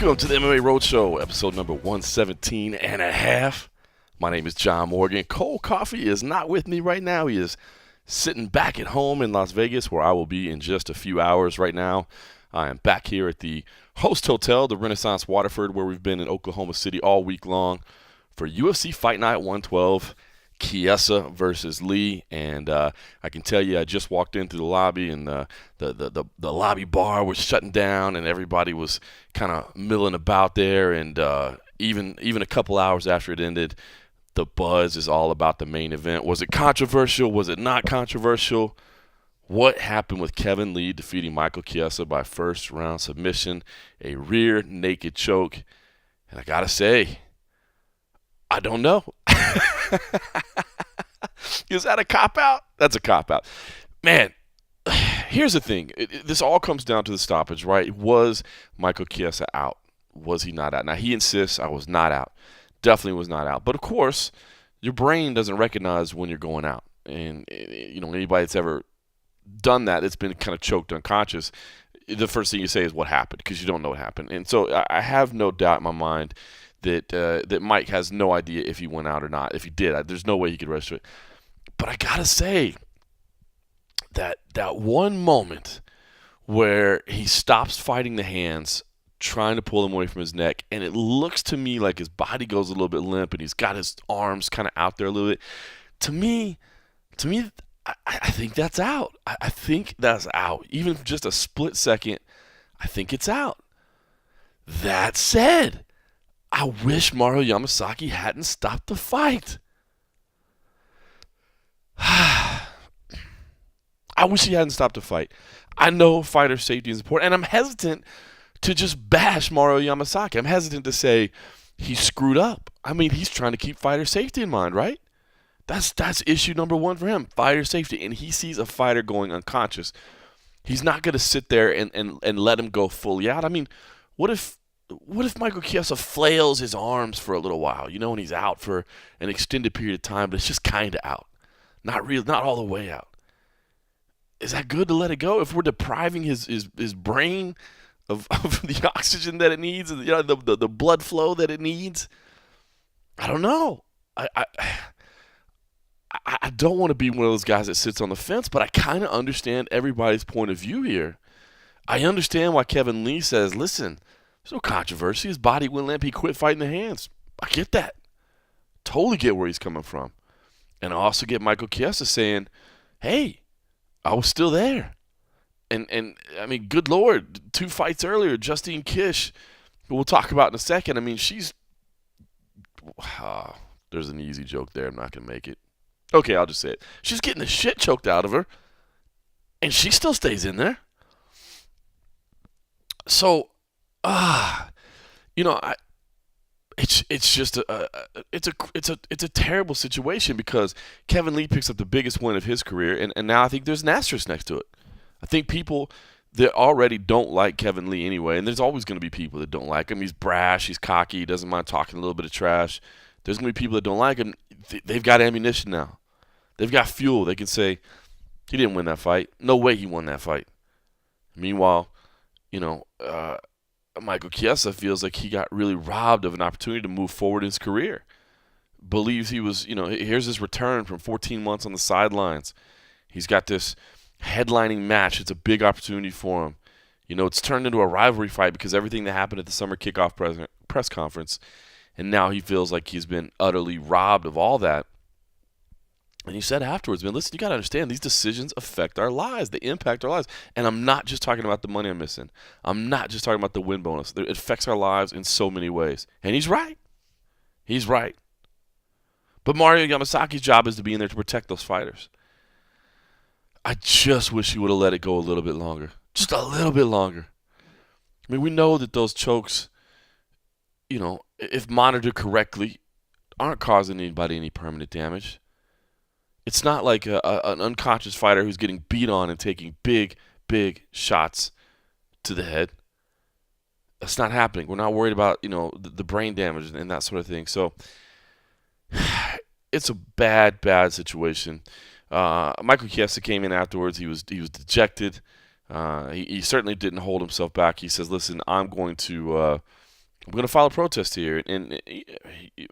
Welcome to the MMA Roadshow, episode number 117 and a half. My name is John Morgan. Cole Coffee is not with me right now. He is sitting back at home in Las Vegas, where I will be in just a few hours right now. I am back here at the host hotel, the Renaissance Waterford, where we've been in Oklahoma City all week long for UFC Fight Night 112. Chiesa versus Lee, and I can tell you, I just walked into the lobby, and the lobby bar was shutting down, and everybody was kind of milling about there. And even a couple hours after it ended, the buzz is all about the main event. Was it controversial? Was it not controversial? What happened with Kevin Lee defeating Michael Chiesa by first round submission, a rear naked choke? And I gotta say, I don't know. Is that a cop-out? That's a cop-out. Man, here's the thing. This all comes down to the stoppage, right? Was Michael Chiesa out? Was he not out? Now, he insists I was not out. Definitely was not out. But, of course, your brain doesn't recognize when you're going out. And, you know, anybody that's ever done that, it's been kind of choked unconscious, the first thing you say is what happened, because you don't know what happened. And so I have no doubt in my mind that Mike has no idea if he went out or not. If he did, there's no way he could register it. But I gotta say that one moment where he stops fighting the hands, trying to pull him away from his neck, and it looks to me like his body goes a little bit limp, and he's got his arms kind of out there a little bit. To me, I think that's out. I think that's out. Even for just a split second, I think it's out. That said, I wish Mario Yamasaki hadn't stopped the fight. I wish he hadn't stopped the fight. I know fighter safety is important, and I'm hesitant to just bash Mario Yamasaki. I'm hesitant to say he screwed up. I mean, he's trying to keep fighter safety in mind, right? That's issue number one for him, fighter safety. And he sees a fighter going unconscious. He's not going to sit there and let him go fully out. I mean, what if Michael Chiesa flails his arms for a little while, you know, and he's out for an extended period of time, but it's just kind of out. Not all the way out. Is that good to let it go? If we're depriving his brain of the oxygen that it needs, and the blood flow that it needs, I don't know. I don't want to be one of those guys that sits on the fence, but I kind of understand everybody's point of view here. I understand why Kevin Lee says, listen, there's no controversy. His body went limp. He quit fighting the hands. I get that. Totally get where he's coming from. And I also get Michael Chiesa saying, hey, I was still there. And I mean, good Lord, 2 fights earlier, Justine Kish, who we'll talk about in a second, I mean, she's there's an easy joke there. I'm not going to make it. Okay, I'll just say it. She's getting the shit choked out of her, and she still stays in there. So, you know, it's just a terrible situation, because Kevin Lee picks up the biggest win of his career, and now I think there's an asterisk next to it. I think people that already don't like Kevin Lee anyway, and there's always going to be people that don't like him. He's brash, he's cocky, he doesn't mind talking a little bit of trash. There's going to be people that don't like him. They've got ammunition now. They've got fuel. They can say, he didn't win that fight. No way he won that fight. Meanwhile, you know, Michael Chiesa feels like he got really robbed of an opportunity to move forward in his career. Believes he was, you know, here's his return from 14 months on the sidelines. He's got this headlining match. It's a big opportunity for him. You know, it's turned into a rivalry fight because everything that happened at the summer kickoff press conference. And now he feels like he's been utterly robbed of all that. And he said afterwards, man, listen, you got to understand, these decisions affect our lives. They impact our lives. And I'm not just talking about the money I'm missing. I'm not just talking about the win bonus. It affects our lives in so many ways. And he's right. He's right. But Mario Yamasaki's job is to be in there to protect those fighters. I just wish he would have let it go a little bit longer. Just a little bit longer. I mean, we know that those chokes, you know, if monitored correctly, aren't causing anybody any permanent damage. It's not like an unconscious fighter who's getting beat on and taking big shots to the head. That's not happening. We're not worried about, you know, the brain damage and that sort of thing. So it's a bad situation. Michael Chiesa came in afterwards. He was dejected. He certainly didn't hold himself back. He says, listen, I'm going to I'm going to file a protest here. And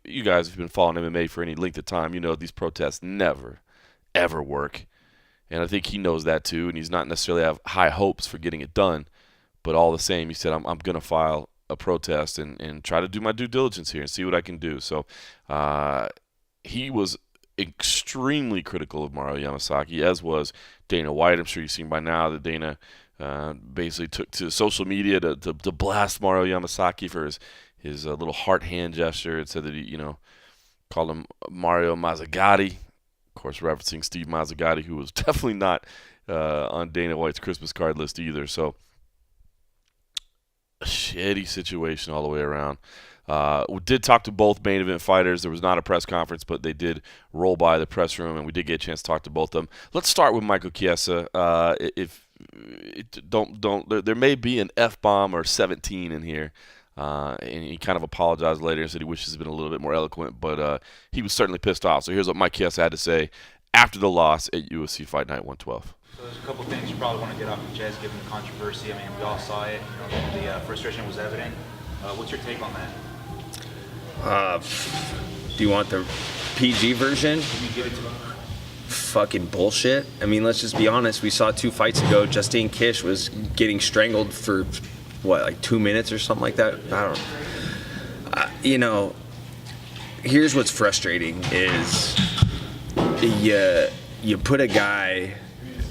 you guys have been following MMA for any length of time. You know these protests never, ever work. And I think he knows that too. And he's not necessarily have high hopes for getting it done. But all the same, he said, I'm going to file a protest and try to do my due diligence here and see what I can do. So he was extremely critical of Mario Yamasaki, as was Dana White. I'm sure you've seen by now that Dana basically took to social media to blast Mario Yamasaki for his little heart hand gesture and said that he, called him Mario Mazzagatti. Of course, referencing Steve Mazzagatti, who was definitely not on Dana White's Christmas card list either. So, a shitty situation all the way around. We did talk to both main event fighters. There was not a press conference, but they did roll by the press room, and we did get a chance to talk to both of them. Let's start with Michael Chiesa. There may be an F-bomb or 17 in here. And he kind of apologized later and said he wishes he'd been a little bit more eloquent, but he was certainly pissed off. So here's what Mike Chiesa had to say after the loss at UFC Fight Night 112. So there's a couple of things you probably want to get off your chest given the controversy. I mean, we all saw it. The frustration was evident. What's your take on that? Do you want the PG version? Can you give it to me? Fucking bullshit. I mean, let's just be honest. We saw 2 fights ago, Justine Kish was getting strangled for, 2 minutes or something like that? I don't here's what's frustrating is you put a guy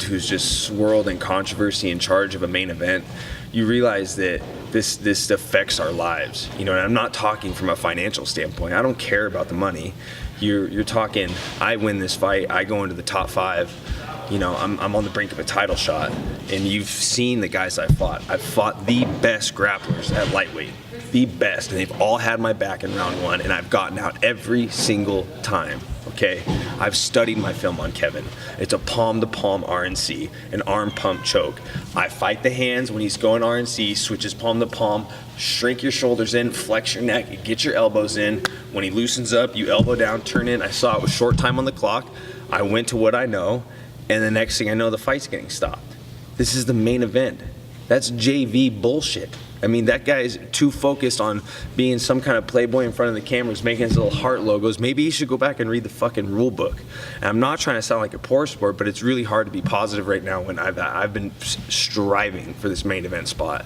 who's just swirled in controversy in charge of a main event. You realize that this affects our lives. And I'm not talking from a financial standpoint. I don't care about the money. You're talking, I win this fight, I go into the top 5. I'm on the brink of a title shot, and you've seen the guys I've fought. I've fought the best grapplers at lightweight, the best, and they've all had my back in round 1, and I've gotten out every single time. Okay, I've studied my film on Kevin. It's a palm-to-palm RNC, an arm pump choke. I fight the hands when he's going RNC, switches palm-to-palm, shrink your shoulders in, flex your neck, get your elbows in. When he loosens up, you elbow down, turn in. I saw it with short time on the clock. I went to what I know, and the next thing I know, the fight's getting stopped. This is the main event. That's JV bullshit. I mean, that guy's too focused on being some kind of playboy in front of the cameras, making his little heart logos. Maybe he should go back and read the fucking rule book. And I'm not trying to sound like a poor sport, but it's really hard to be positive right now when I've been striving for this main event spot.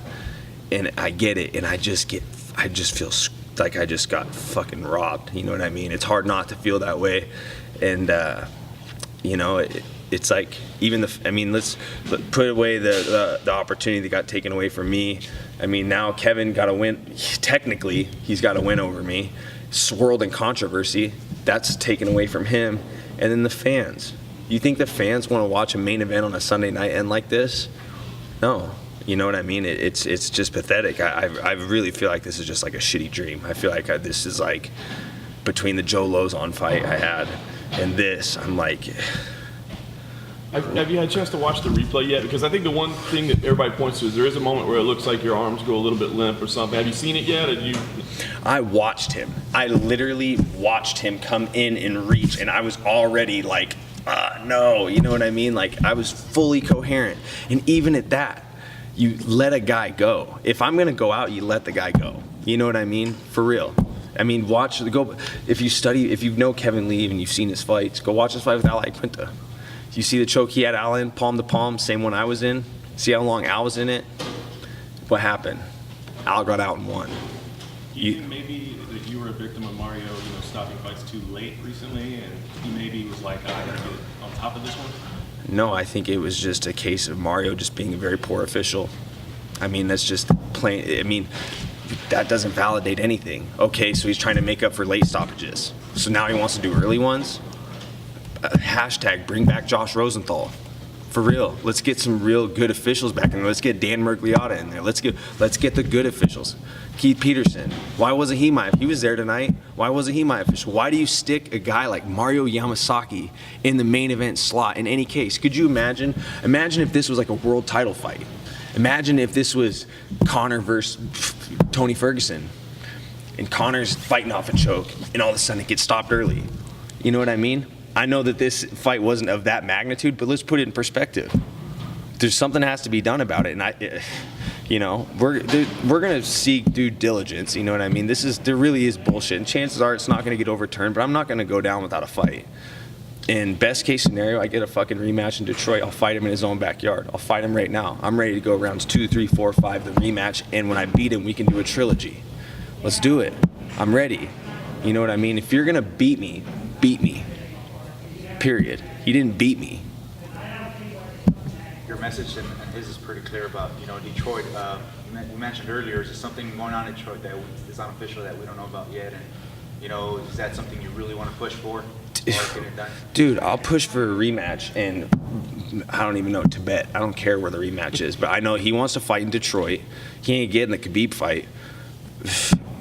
And I get it, and I just feel like I just got fucking robbed. You know what I mean? It's hard not to feel that way. And, it's like let's put away the opportunity that got taken away from me. I mean, now Kevin got a win. Technically, he's got a win over me. Swirled in controversy. That's taken away from him. And then the fans. You think the fans want to watch a main event on a Sunday night end like this? No. You know what I mean? It's just pathetic. I really feel like this is just like a shitty dream. I feel like this is like between the Joe Lozon fight I had and this, I'm like... Have you had a chance to watch the replay yet? Because I think the one thing that everybody points to is there is a moment where it looks like your arms go a little bit limp or something. Have you seen it yet? I watched him. I literally watched him come in and reach, and I was already like, no. You know what I mean? Like, I was fully coherent. And even at that, you let a guy go. If I'm going to go out, you let the guy go. You know what I mean? For real. I mean, if you know Kevin Lee and you've seen his fights, go watch his fight with Al Quinta. You see the choke he had Al in, palm to palm, same one I was in. See how long Al was in it? What happened? Al got out and won. Do you think maybe that you were a victim of Mario, stopping fights too late recently, and he maybe was like, I gotta get on top of this one? No, I think it was just a case of Mario just being a very poor official. I mean, that's just plain. I mean, that doesn't validate anything. Okay, so he's trying to make up for late stoppages. So now he wants to do early ones? Hashtag bring back Josh Rosenthal. For real. Let's get some real good officials back in there. Let's get Dan Mergliotta in there. Let's get the good officials. Keith Peterson. Why wasn't he he was there tonight. Why wasn't he my official? Why do you stick a guy like Mario Yamasaki in the main event slot in any case? Could you imagine if this was like a world title fight? Imagine if this was Conor versus Tony Ferguson and Conor's fighting off a choke and all of a sudden it gets stopped early. You know what I mean? I know that this fight wasn't of that magnitude, but let's put it in perspective. there's something has to be done about it. And we're gonna seek due diligence. You know what I mean? There really is bullshit, and chances are it's not gonna get overturned. But I'm not gonna go down without a fight. In best case scenario, I get a fucking rematch in Detroit. I'll fight him in his own backyard. I'll fight him right now. I'm ready to go rounds 2, 3, 4, 5, the rematch. And when I beat him, we can do a trilogy. Let's do it. I'm ready. You know what I mean? If you're gonna beat me, beat me. Period. He didn't beat me. Your message and his is pretty clear about, Detroit. You mentioned earlier, is there something going on in Detroit that is unofficial that we don't know about yet? And, is that something you really want to push for? Or get it done? Dude, I'll push for a rematch in, I don't even know, Tibet. I don't care where the rematch is, but I know he wants to fight in Detroit. He ain't getting the Khabib fight.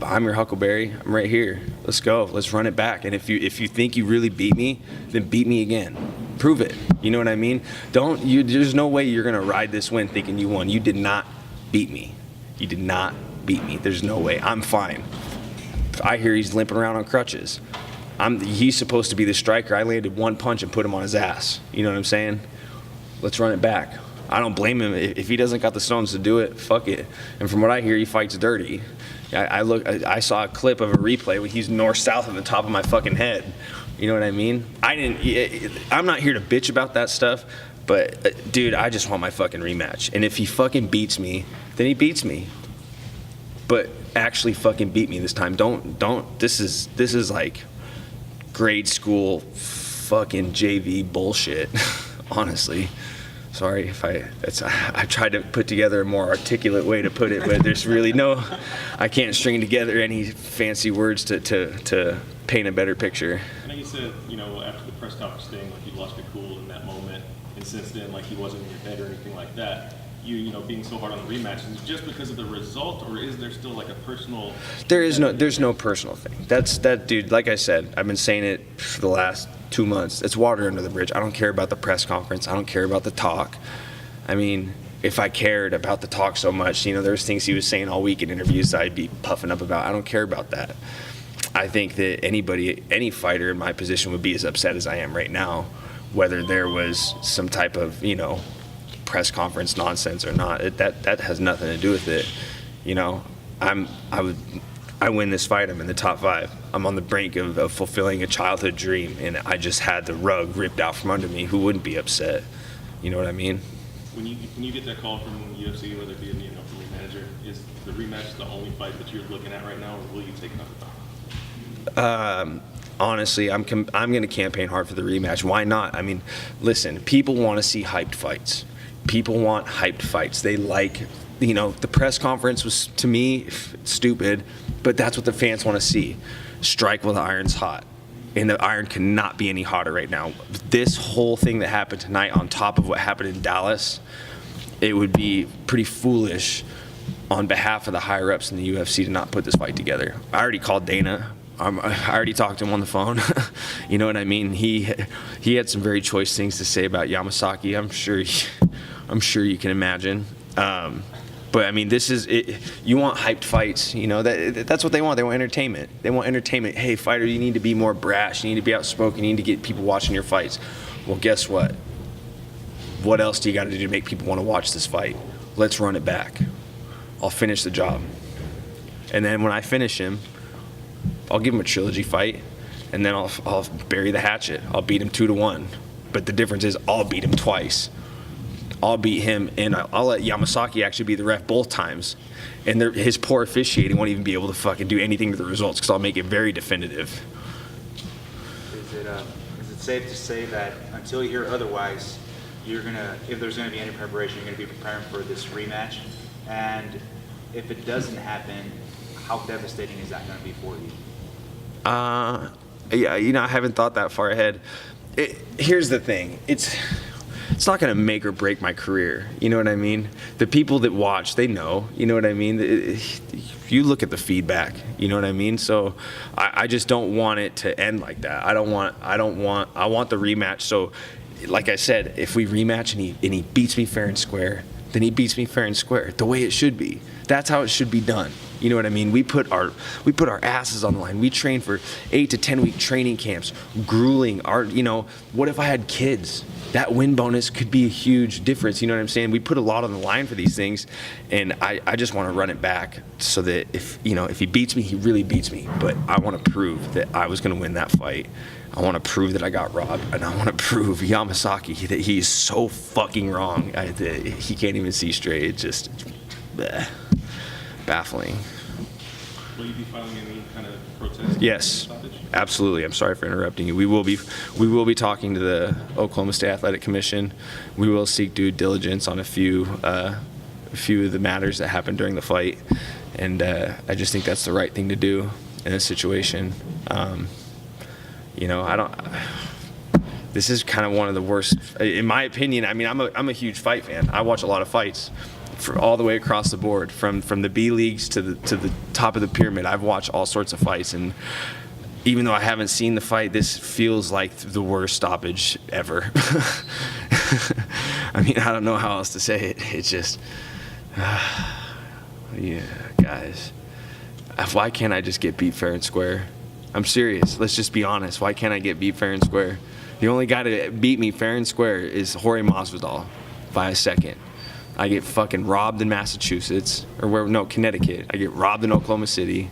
I'm your Huckleberry. I'm right here. Let's go. Let's run it back. And if you think you really beat me, then beat me again. Prove it. You know what I mean? There's no way you're gonna ride this win thinking you won. You did not beat me. You did not beat me. There's no way. I'm fine. I hear he's limping around on crutches. He's supposed to be the striker. I landed one punch and put him on his ass. You know what I'm saying? Let's run it back. I don't blame him. If he doesn't got the stones to do it, fuck it. And from what I hear, he fights dirty. I saw a clip of a replay when he's north-south at the top of my fucking head. You know what I mean? I'm not here to bitch about that stuff, but dude, I just want my fucking rematch. And if he fucking beats me, then he beats me. But actually fucking beat me this time. Don't. This is like grade school fucking JV bullshit. Honestly. Sorry if I tried to put together a more articulate way to put it, but there's really I can't string together any fancy words to paint a better picture. I know you said, after the press conference thing, like you lost your cool in that moment, and since then, like he wasn't in your bed or anything like that. Being so hard on the rematch, is it just because of the result, or is there still like a personal? There's no personal thing. That dude. Like I said, I've been saying it for the last 2 months. It's water under the bridge. I don't care about the press conference. I don't care about the talk. I mean, if I cared about the talk so much, there's things he was saying all week in interviews that I'd be puffing up about. I don't care about that. I think that any fighter in my position would be as upset as I am right now, whether there was some type of, press conference nonsense or not. That has nothing to do with it. I win this fight. I'm in the top 5. I'm on the brink of fulfilling a childhood dream, and I just had the rug ripped out from under me. Who wouldn't be upset? You know what I mean? When you get that call from UFC, whether it be from your manager, is the rematch the only fight that you're looking at right now, or will you take another fight? Honestly, I'm going to campaign hard for the rematch. Why not? I mean, listen, people want to see hyped fights. People want hyped fights. They like, the press conference was, to me, stupid, but that's what the fans want to see. Strike while the iron's hot. And the iron cannot be any hotter right now. This whole thing that happened tonight, on top of what happened in Dallas, it would be pretty foolish on behalf of the higher-ups in the UFC to not put this fight together. I already called Dana. I already talked to him on the phone. You know what I mean? He had some very choice things to say about Yamasaki. I'm sure you can imagine. But I mean, this is it. You want hyped fights, that's what they want. They want entertainment. They want entertainment. Hey, fighter, you need to be more brash. You need to be outspoken. You need to get people watching your fights. Well, guess what? What else do you got to do to make people want to watch this fight? Let's run it back. I'll finish the job. And then when I finish him, I'll give him a trilogy fight, and then I'll bury the hatchet. I'll beat him 2-1. But the difference is I'll beat him twice. I'll beat him, and I'll let Yamasaki actually be the ref both times. And his poor officiating won't even be able to fucking do anything to the results, because I'll make it very definitive. Is it safe to say that until you hear otherwise, if there's gonna be any preparation, you're gonna be preparing for this rematch? And if it doesn't happen, how devastating is that gonna be for you? Yeah, I haven't thought that far ahead. Here's the thing. It's not going to make or break my career. You know what I mean? The people that watch, they know. You know what I mean? You look at the feedback. You know what I mean? So I just don't want it to end like that. I want the rematch. So like I said, if we rematch and he beats me fair and square, then he beats me fair and square, the way it should be. That's how it should be done. You know what I mean? We put our asses on the line. We train for 8 to 10 week training camps, grueling. What if I had kids? That win bonus could be a huge difference. You know what I'm saying? We put a lot on the line for these things, and I just want to run it back so that if he beats me, he really beats me. But I want to prove that I was going to win that fight. I want to prove that I got robbed, and I want to prove Yamasaki that he's so fucking wrong. That he can't even see straight. It's just baffling. Will you be filing any kind of protest? Yes, absolutely. I'm sorry for interrupting you. We will be talking to the Oklahoma State Athletic Commission. We will seek due diligence on a few of the matters that happened during the fight, and I just think that's the right thing to do in this situation. This is kind of one of the worst, in my opinion. I mean, I'm a huge fight fan. I watch a lot of fights, all the way across the board, from the B leagues to the top of the pyramid. I've watched all sorts of fights, and even though I haven't seen the fight, this feels like the worst stoppage ever. I mean, I don't know how else to say it. It's just, yeah, guys. Why can't I just get beat fair and square? I'm serious. Let's just be honest. Why can't I get beat fair and square? The only guy to beat me fair and square is Jorge Masvidal by a second. I get fucking robbed in Massachusetts, Connecticut. I get robbed in Oklahoma City.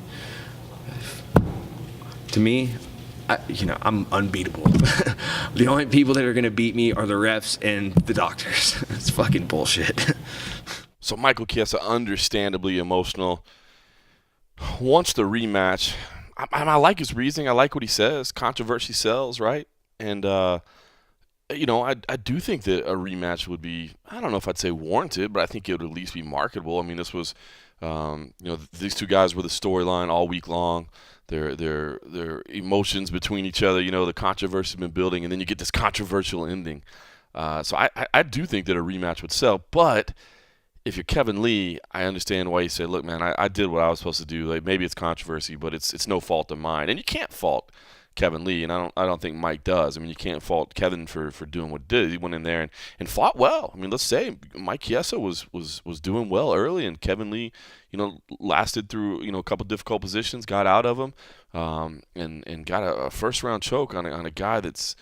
To me, I'm unbeatable. The only people that are going to beat me are the refs and the doctors. It's fucking bullshit. So Michael Chiesa, understandably emotional, wants the rematch. I like his reasoning. I like what he says. Controversy sells, right? And, I do think that a rematch would be, I don't know if I'd say warranted, but I think it would at least be marketable. I mean, this was, these two guys were the storyline all week long. Their emotions between each other, the controversy has been building, and then you get this controversial ending. So I do think that a rematch would sell, but if you're Kevin Lee, I understand why you say, look, man, I did what I was supposed to do. Like, maybe it's controversy, but it's no fault of mine. And you can't fault Kevin Lee, and I don't think Mike does. I mean, you can't fault Kevin for doing what he did. He went in there and fought well. I mean, let's say Mike Chiesa was doing well early, and Kevin Lee, lasted through a couple difficult positions, got out of them, and got a first round choke on a guy that's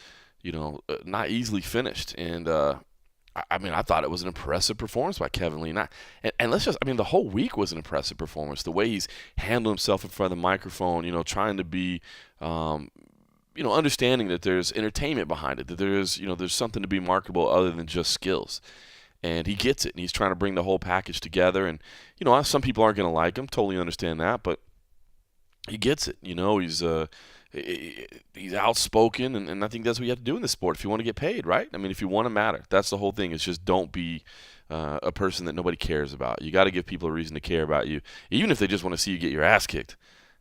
not easily finished. And I thought it was an impressive performance by Kevin Lee. The whole week was an impressive performance. The way he's handled himself in front of the microphone, trying to be, understanding that there's entertainment behind it, that there's something to be marketable other than just skills. And he gets it, and he's trying to bring the whole package together. And, some people aren't going to like him, totally understand that, but he gets it. He's outspoken, and I think that's what you have to do in this sport if you want to get paid, right? I mean, if you want to matter, that's the whole thing. It's just don't be a person that nobody cares about. You got to give people a reason to care about you, even if they just want to see you get your ass kicked.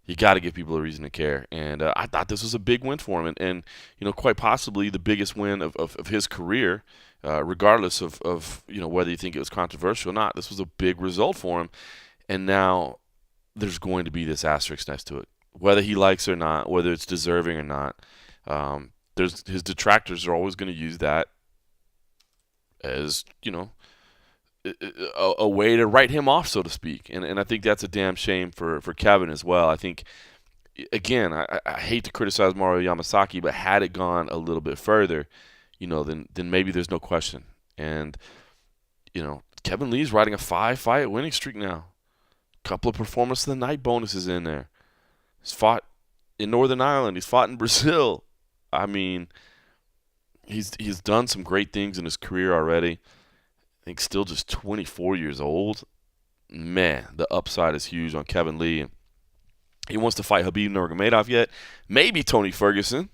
You got to give people a reason to care, and I thought this was a big win for him, and quite possibly the biggest win of his career, regardless of whether you think it was controversial or not. This was a big result for him, and now there's going to be this asterisk next to it. Whether he likes it or not, whether it's deserving or not, his detractors are always going to use that as, a way to write him off, so to speak. And I think that's a damn shame for Kevin as well. I think, again, I hate to criticize Mario Yamasaki, but had it gone a little bit further, then maybe there's no question. And, Kevin Lee's riding a 5-fight winning streak now. Couple of performance of the night bonuses in there. He's fought in Northern Ireland. He's fought in Brazil. I mean, he's done some great things in his career already. I think still just 24 years old. Man, the upside is huge on Kevin Lee. He wants to fight Khabib Nurmagomedov yet. Maybe Tony Ferguson.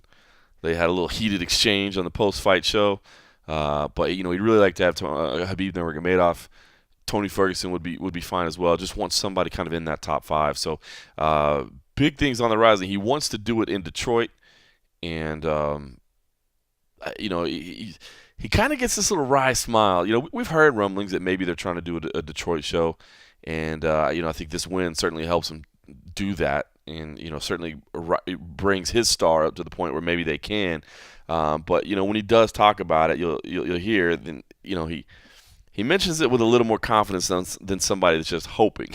They had a little heated exchange on the post-fight show. But he'd really like to have Khabib Nurmagomedov. Tony Ferguson would be fine as well. Just wants somebody kind of in that top 5. So big things on the horizon. He wants to do it in Detroit, and he kind of gets this little wry smile. We've heard rumblings that maybe they're trying to do a Detroit show, and I think this win certainly helps him do that, and certainly brings his star up to the point where maybe they can. But when he does talk about it, you'll hear then he mentions it with a little more confidence than somebody that's just hoping.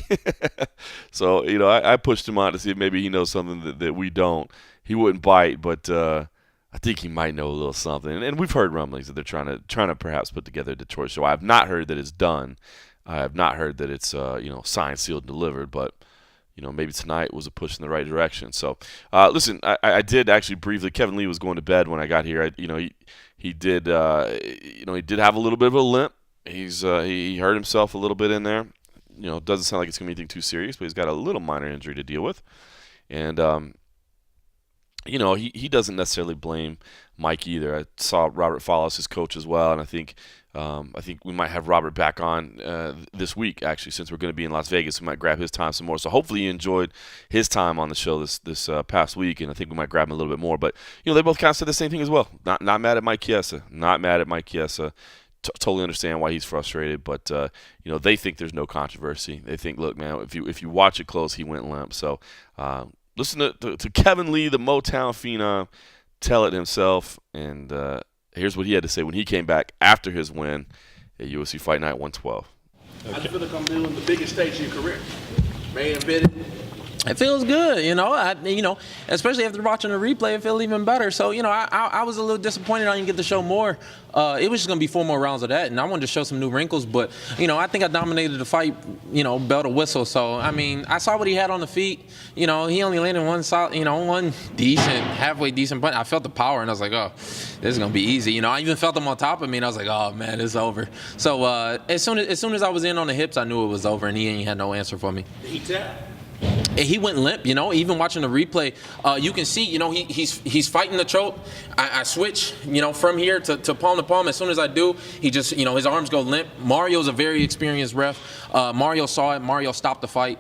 So, I pushed him on to see if maybe he knows something that we don't. He wouldn't bite, but I think he might know a little something. And we've heard rumblings that they're trying to perhaps put together a Detroit show. I have not heard that it's done. I have not heard that it's signed, sealed, and delivered, but maybe tonight was a push in the right direction. So, listen, I did actually briefly. Kevin Lee was going to bed when I got here. He did have a little bit of a limp. He hurt himself a little bit in there. Doesn't sound like it's going to be anything too serious, but he's got a little minor injury to deal with. And, he doesn't necessarily blame Mike either. I saw Robert Follis, his coach, as well, and I think we might have Robert back on this week, actually, since we're going to be in Las Vegas. We might grab his time some more. So hopefully you enjoyed his time on the show this past week, and I think we might grab him a little bit more. But, they both kind of said the same thing as well. Not mad at Mike Chiesa. Not mad at Mike Chiesa. Totally understand why he's frustrated, but they think there's no controversy. They think, look, man, if you watch it close, he went limp. So listen to Kevin Lee, the Motown phenom, tell it himself. And here's what he had to say when he came back after his win at UFC Fight Night 112. How do you feel like I'm doing the biggest stage of your career? Main event. It feels good, especially after watching the replay, it feels even better. So, I was a little disappointed I didn't get to show more. It was just going to be 4 more rounds of that, and I wanted to show some new wrinkles. But, I think I dominated the fight, bell to whistle. So, I saw what he had on the feet. He only landed one solid, one halfway decent punch. I felt the power, and I was like, oh, this is going to be easy. I even felt him on top of me, and I was like, oh, man, it's over. So, as soon as I was in on the hips, I knew it was over, and he ain't had no answer for me. Did he tap? He went limp, even watching the replay, you can see, he's fighting the choke. I switch, from here to palm to palm. As soon as I do, he just, his arms go limp. Mario's a very experienced ref. Mario saw it. Mario stopped the fight.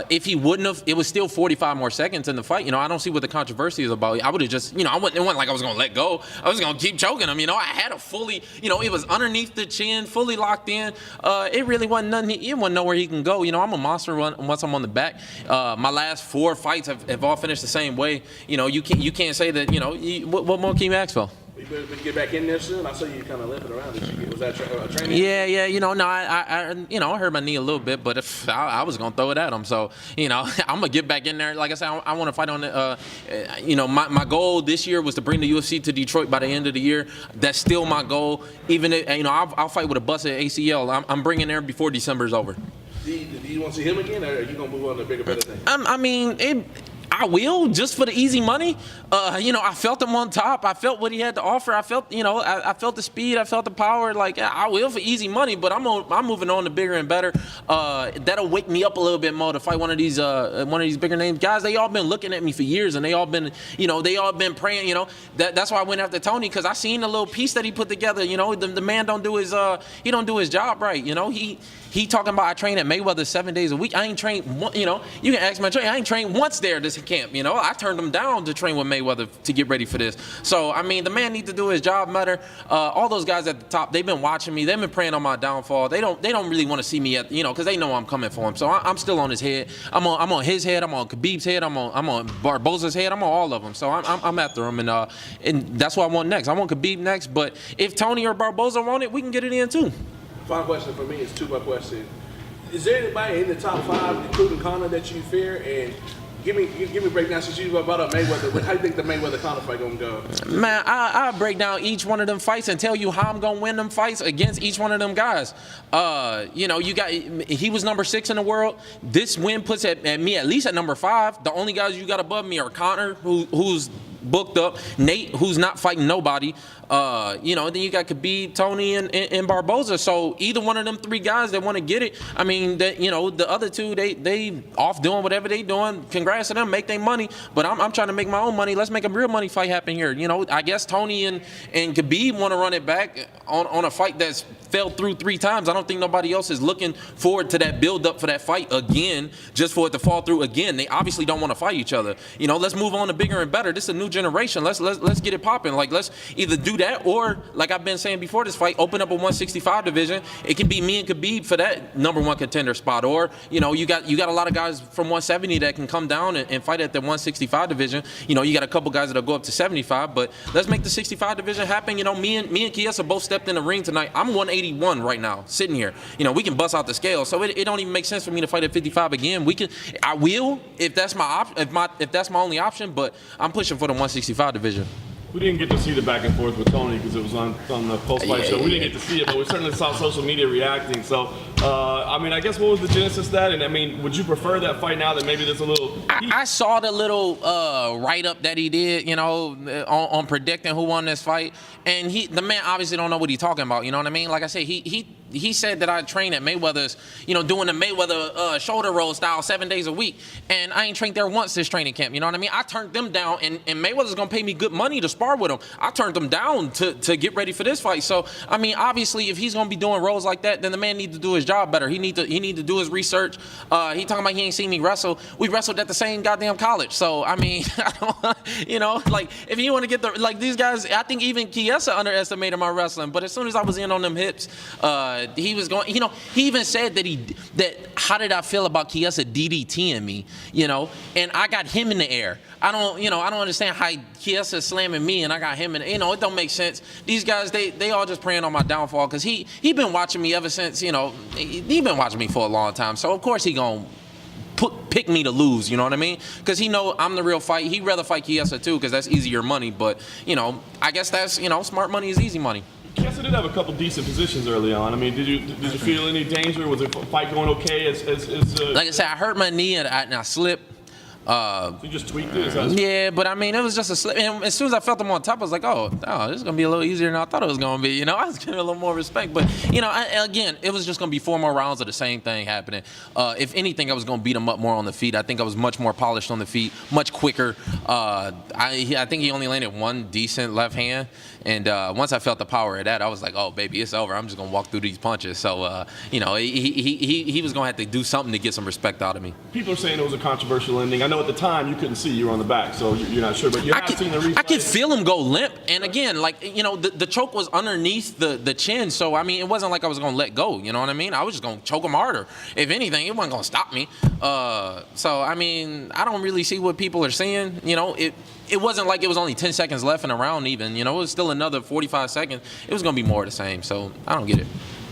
If he wouldn't have, it was still 45 more seconds in the fight. I don't see what the controversy is about. I would have just, it wasn't like I was going to let go. I was going to keep choking him. I had a fully, it was underneath the chin, fully locked in. It really wasn't nothing. He wasn't nowhere he can go. I'm a monster once I'm on the back. My last 4 fights have all finished the same way. You can't say that, what more can you ask for? You better get back in there soon. I saw you kind of limping around. Was that a training? Yeah. I hurt my knee a little bit, but if I was gonna throw it at him, so I'm gonna get back in there. Like I said, I want to fight on the. My goal this year was to bring the UFC to Detroit by the end of the year. That's still my goal. Even if, I'll fight with a busted ACL. I'm bringing there before December is over. Do you want to see him again, or are you gonna move on to bigger, better things? I will, just for the easy money. I felt him on top. I felt what he had to offer. I felt, I felt the speed. I felt the power. Like, I will for easy money, but I'm moving on to bigger and better. That'll wake me up a little bit more to fight one of these bigger names. Guys, they all been looking at me for years, and they all been praying. That's why I went after Tony, because I seen the little piece that he put together. The man don't do his job right. He talking about I train at Mayweather 7 days a week. I ain't trained one, you can ask my trainer. I ain't trained once there this camp. I turned him down to train with Mayweather to get ready for this. So the man needs to do his job better. All those guys at the top, they've been watching me. They've been praying on my downfall. They don't really want to see me because they know I'm coming for him. So I'm still on his head. I'm on his head. I'm on Khabib's head. I'm on Barboza's head. I'm on all of them. So I'm after him, and that's what I want next. I want Khabib next. But if Tony or Barboza want it, we can get it in too. Final question for me is 2-part question. Is there anybody in the top 5, including Conor, that you fear? And give me a breakdown since you brought up Mayweather. How do you think the Mayweather-Conor fight gonna go? Man, I'll break down each one of them fights and tell you how I'm gonna win them fights against each one of them guys. He was number 6 in the world. This win puts at me at least at number 5. The only guys you got above me are Conor, who's booked up, Nate, who's not fighting nobody. Then you got Khabib, Tony, and Barboza. So either one of them 3 guys that want to get it, the other 2, they off doing whatever they doing. Congrats to them, make their money. But I'm trying to make my own money. Let's make a real money fight happen here. I guess Tony and Khabib want to run it back on a fight that's fell through 3 times. I don't think nobody else is looking forward to that build up for that fight again, just for it to fall through again. They obviously don't want to fight each other. Let's move on to bigger and better. This is a new new generation. Let's get it popping. Like, let's either do that or, like I've been saying before this fight, open up a 165 division. It can be me and Khabib for that #1 contender spot. Or, you know, you got a lot of guys from 170 that can come down and fight at the 165 division. You know, you got a couple guys that'll go up to 75, but let's make the 65 division happen. You know, me and Chiesa both stepped in the ring tonight. I'm 181 right now, sitting here. You know, we can bust out the scale, so it don't even make sense for me to fight at 55 again. I will if that's my if that's my only option, but I'm pushing for the 165 division. We didn't get to see the back and forth with Tony because it was on the post-fight show. We didn't get to see it, but we certainly saw social media reacting. So, I mean, I guess what was the genesis of that? And, I mean, would you prefer that fight now that maybe there's a little heat? I saw the little write-up that he did, you know, on predicting who won this fight. And the man obviously don't know what he's talking about, you know what I mean? Like I said, he said that I train at Mayweather's, you know, doing the Mayweather shoulder roll style 7 days a week. And I ain't trained there once this training camp, you know what I mean? I turned them down, and Mayweather's going to pay me good money to spar with him. I turned them down to get ready for this fight. So, I mean, obviously, if he's going to be doing rolls like that, then the man needs to do his job better. He need to do his research. He talking about he ain't seen me wrestle. We wrestled at the same goddamn college. So, I mean, you know, like, if you want to get these guys, I think even Chiesa underestimated my wrestling. But as soon as I was in on them hips, he was going, you know, he even said that how did I feel about Chiesa DDTing me, you know, and I got him in the air. I don't understand how Chiesa is slamming me and I got him in, you know, it don't make sense. These guys, they all just praying on my downfall because he been watching me ever since, you know, he been watching me for a long time. So, of course, he gonna pick me to lose, you know what I mean? Because he know I'm the real fight. He'd rather fight Chiesa, too, because that's easier money. But, you know, I guess that's, you know, smart money is easy money. Chiesa did have a couple decent positions early on. I mean, did you feel any danger? Was the fight going okay? Like I said, I hurt my knee and I slipped. So you just tweaked it? Yeah, but I mean, it was just a slip. And as soon as I felt him on top, I was like, oh, this is going to be a little easier than I thought it was going to be. You know, I was giving it a little more respect. But, you know, again, it was just going to be 4 more rounds of the same thing happening. If anything, I was going to beat him up more on the feet. I think I was much more polished on the feet, much quicker. I think he only landed one decent left hand. And once I felt the power of that, I was like, oh, baby, it's over. I'm just going to walk through these punches. So, you know, he was going to have to do something to get some respect out of me. People are saying it was a controversial ending. I know at the time you couldn't see, you were on the back, so you're not sure. But you have seen the replay. I could feel him go limp. And again, like, you know, the choke was underneath the chin. So, I mean, it wasn't like I was going to let go. You know what I mean? I was just going to choke him harder. If anything, it wasn't going to stop me. So, I mean, I don't really see what people are saying. You know, it wasn't like it was only 10 seconds left in a round even. You know, it was still another 45 seconds. It was going to be more of the same. So, I don't get it.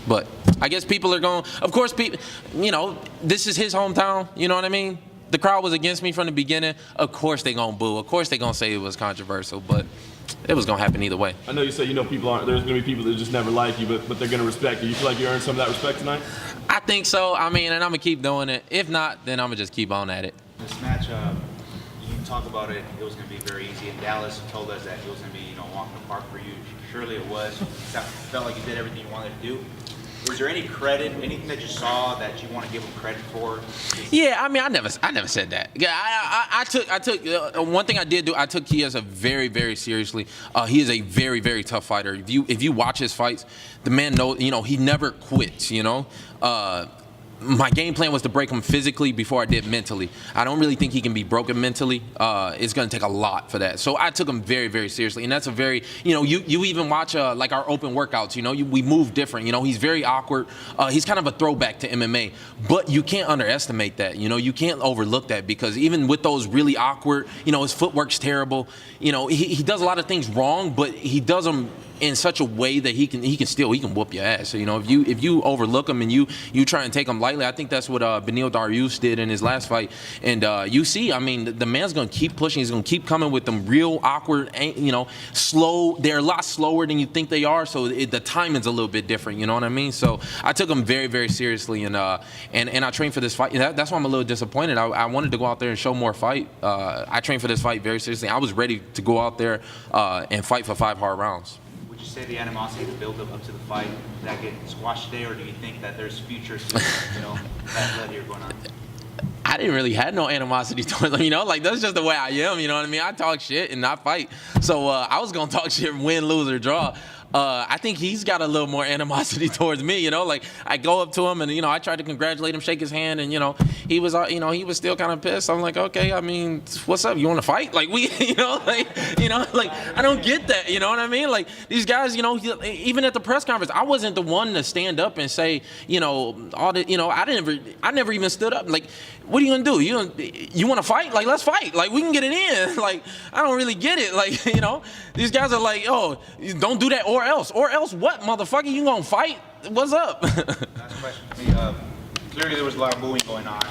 But I guess people are going, of course, people, you know, this is his hometown. You know what I mean? The crowd was against me from the beginning. Of course they going to boo. Of course they going to say it was controversial. But it was going to happen either way. I know you say, you know, there's going to be people that just never like you, but they're going to respect you. You feel like you earned some of that respect tonight? I think so. I mean, and I'm going to keep doing it. If not, then I'm going to just keep on at it. This match, you talk about it was going to be very easy. And Dallas told us that it was going to be, you know, walk in the park for you. Surely it was. Felt like you did everything you wanted to do. Was there any credit, anything that you saw that you want to give him credit for? Yeah, I mean, I never said that. Yeah, I took one thing I did do. I took Chiesa very, very seriously. He is a very, very tough fighter. If you watch his fights, the man knows. You know, he never quits. You know. My game plan was to break him physically before I did mentally. I don't really think he can be broken mentally. It's going to take a lot for that. So I took him very, very seriously. And that's a very, you know, you even watch like our open workouts, you know, we move different. You know, he's very awkward. He's kind of a throwback to MMA. But you can't underestimate that. You know, you can't overlook that because even with those really awkward, you know, his footwork's terrible. You know, he does a lot of things wrong, but he does them in such a way that he can whoop your ass. So, you know, if you overlook him and you try and take him lightly, I think that's what Beneil Dariush did in his last fight. And you see, I mean, the man's gonna keep pushing. He's gonna keep coming with them real awkward, you know, slow. They're a lot slower than you think they are. So the timing's a little bit different. You know what I mean? So I took him very, very seriously, and I trained for this fight. That's why I'm a little disappointed. I wanted to go out there and show more fight. I trained for this fight very seriously. I was ready to go out there and fight for 5 hard rounds. Would you say the animosity, the build-up up to the fight, that get squashed today, or do you think that there's future, you know, that here going on? I didn't really have no animosity towards them, you know, like that's just the way I am, you know what I mean? I talk shit and I fight. So I was going to talk shit, win, lose, or draw. I think he's got a little more animosity towards me. You know, like I go up to him and I tried to congratulate him, shake his hand, and he was he was still kind of pissed. I'm like, okay, I mean, what's up? You want to fight? Like we, like I don't get that. You know what I mean? Like these guys, even at the press conference, I wasn't the one to stand up and say, all the, I never even stood up. Like, what are you gonna do? You want to fight? Like, let's fight. Like, we can get it in. Like, I don't really get it. Like, these guys are like, oh, don't do that or else. Or else what, motherfucker? You gonna fight? What's up? Last question for me. Clearly there was a lot of booing going on.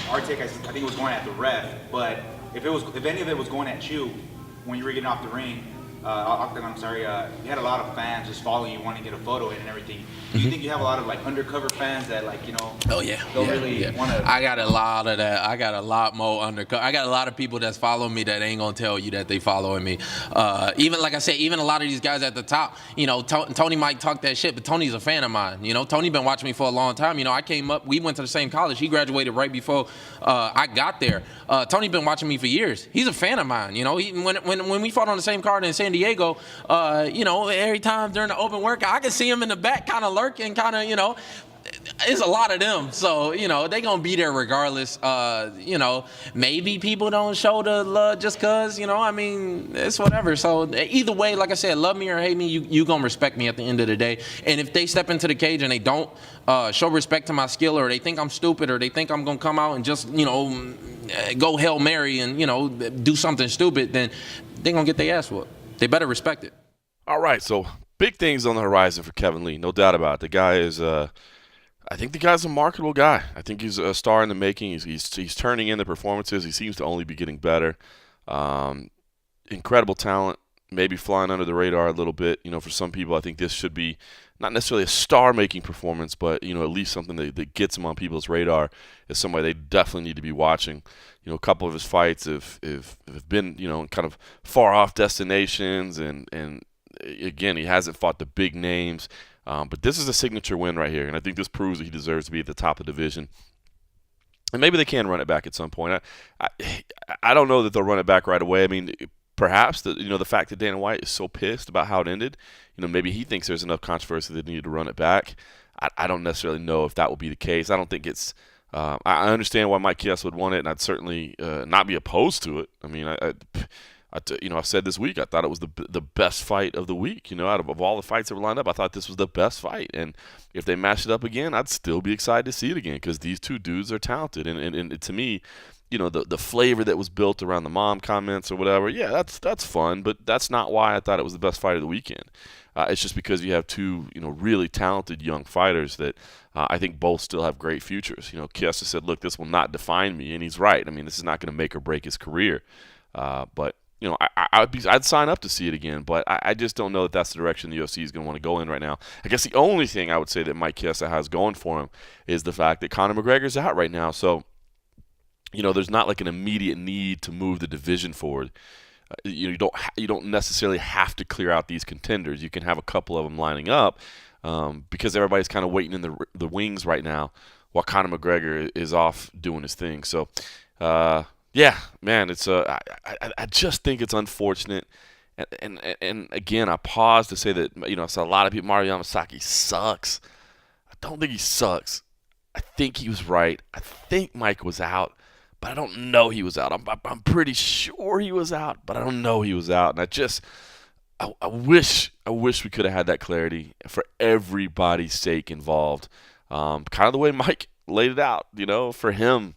Our take, I think it was going at the ref, but if any of it was going at you when you were getting off the ring, octagon, you had a lot of fans just following you, wanting to get a photo in and everything. Do you think you have a lot of like undercover fans that Oh yeah, don't really want to? I got a lot of that. I got a lot more undercover. I got a lot of people that's following me that ain't gonna tell you that they following me. Even like I said, even a lot of these guys at the top. Tony might talk that shit, but Tony's a fan of mine. Tony been watching me for a long time. I came up. We went to the same college. He graduated right before I got there. Tony been watching me for years. He's a fan of mine. When we fought on the same card in San Diego, every time during the open workout, I can see him in the back, kind of lurking, kind of, it's a lot of them. So, they going to be there regardless. Maybe people don't show the love just because, it's whatever. So either way, like I said, love me or hate me, you going to respect me at the end of the day. And if they step into the cage and they don't show respect to my skill, or they think I'm stupid, or they think I'm going to come out and just, go Hail Mary and, do something stupid, then they going to get their ass whooped. They better respect it. All right, so big things on the horizon for Kevin Lee, no doubt about it. The guy is, I think the guy's a marketable guy. I think he's a star in the making. He's turning in the performances. He seems to only be getting better. Incredible talent, maybe flying under the radar a little bit. For some people, I think this should be not necessarily a star-making performance, but at least something that gets him on people's radar as somebody they definitely need to be watching. A couple of his fights have been in kind of far-off destinations, and again, he hasn't fought the big names. But this is a signature win right here, and I think this proves that he deserves to be at the top of the division. And maybe they can run it back at some point. I don't know that they'll run it back right away. I mean, perhaps the fact that Dana White is so pissed about how it ended, maybe he thinks there's enough controversy that they need to run it back. I don't necessarily know if that will be the case. I don't think it's I understand why Mike Chiesa would want it, and I'd certainly not be opposed to it. I mean, I said this week I thought it was the best fight of the week. Out of all the fights that were lined up, I thought this was the best fight. And if they match it up again, I'd still be excited to see it again because these two dudes are talented. And to me, the flavor that was built around the mom comments or whatever, yeah, that's fun. But that's not why I thought it was the best fight of the weekend. It's just because you have two really talented young fighters that I think both still have great futures. Chiesa said, "Look, this will not define me," and he's right. I mean, this is not going to make or break his career. But I'd sign up to see it again, but I just don't know that that's the direction the UFC is going to want to go in right now. I guess the only thing I would say that Mike Chiesa has going for him is the fact that Conor McGregor's out right now. So, there's not like an immediate need to move the division forward. You don't necessarily have to clear out these contenders. You can have a couple of them lining up because everybody's kind of waiting in the wings right now while Conor McGregor is off doing his thing. So, yeah, man, it's I just think it's unfortunate, and again, I pause to say that I saw a lot of people. Mario Yamasaki sucks. I don't think he sucks. I think he was right. I think Mike was out, but I don't know he was out. I'm pretty sure he was out, but I don't know he was out, and I wish we could have had that clarity for everybody's sake involved. Kind of the way Mike laid it out, for him,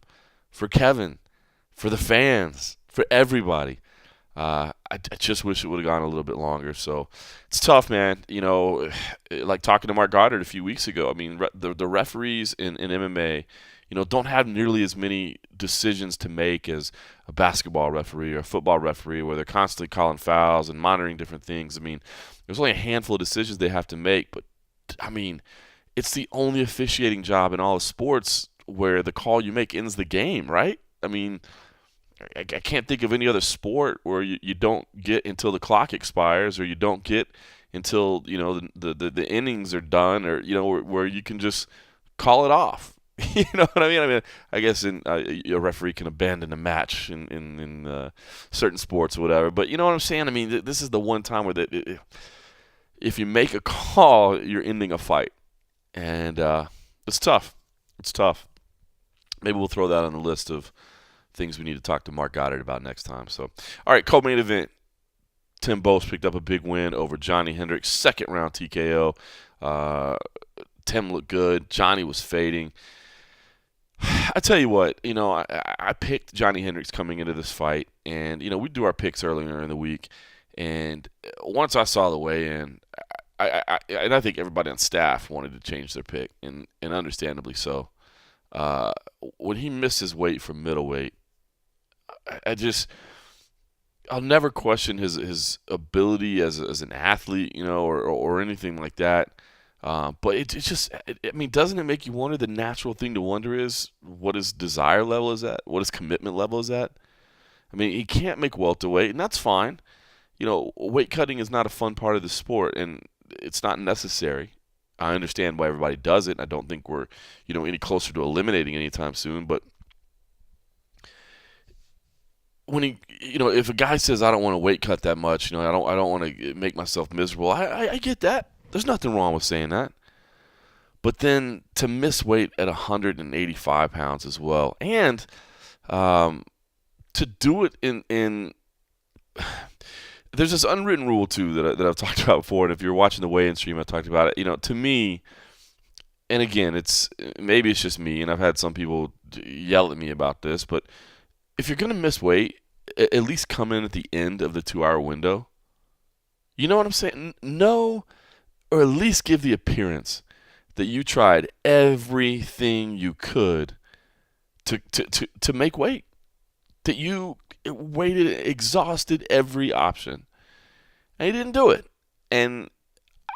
for Kevin, for the fans, for everybody. I just wish it would have gone a little bit longer. So it's tough, man. Like talking to Mark Goddard a few weeks ago, I mean, the referees in MMA, don't have nearly as many decisions to make as a basketball referee or a football referee where they're constantly calling fouls and monitoring different things. I mean, there's only a handful of decisions they have to make, but, I mean, it's the only officiating job in all of sports where the call you make ends the game, right? I mean, I can't think of any other sport where you don't get until the clock expires, or you don't get until the innings are done, or where you can just call it off. You know what I mean? I mean, I guess a referee can abandon a match in certain sports or whatever, but you know what I'm saying? I mean, this is the one time where if you make a call, you're ending a fight. And it's tough. It's tough. Maybe we'll throw that on the list of things we need to talk to Mark Goddard about next time. So, all right, co-main event. Tim Boetsch picked up a big win over Johnny Hendricks, second round TKO. Tim looked good. Johnny was fading. I tell you what, I picked Johnny Hendricks coming into this fight, and we do our picks earlier in the week. And once I saw the weigh-in, I think everybody on staff wanted to change their pick, and understandably so. When he missed his weight from middleweight, I'll never question his ability as an athlete, or anything like that. But doesn't it make you wonder? The natural thing to wonder is what his desire level is at, what his commitment level is at. He can't make welterweight, and that's fine. Weight cutting is not a fun part of the sport, and it's not necessary. I understand why everybody does it, and I don't think we're, any closer to eliminating anytime soon. But when if a guy says I don't want to weight cut that much, I don't want to make myself miserable. I get that. There's nothing wrong with saying that. But then to miss weight at 185 pounds as well, and to do it in there's this unwritten rule too that I've talked about before, and if you're watching the weigh-in stream, I talked about it. To me, and again, maybe it's just me, and I've had some people yell at me about this, but if you're gonna miss weight, at least come in at the end of the 2-hour window. You know what I'm saying? No. Or at least give the appearance that you tried everything you could to make weight. That you waited, exhausted every option, and he didn't do it. And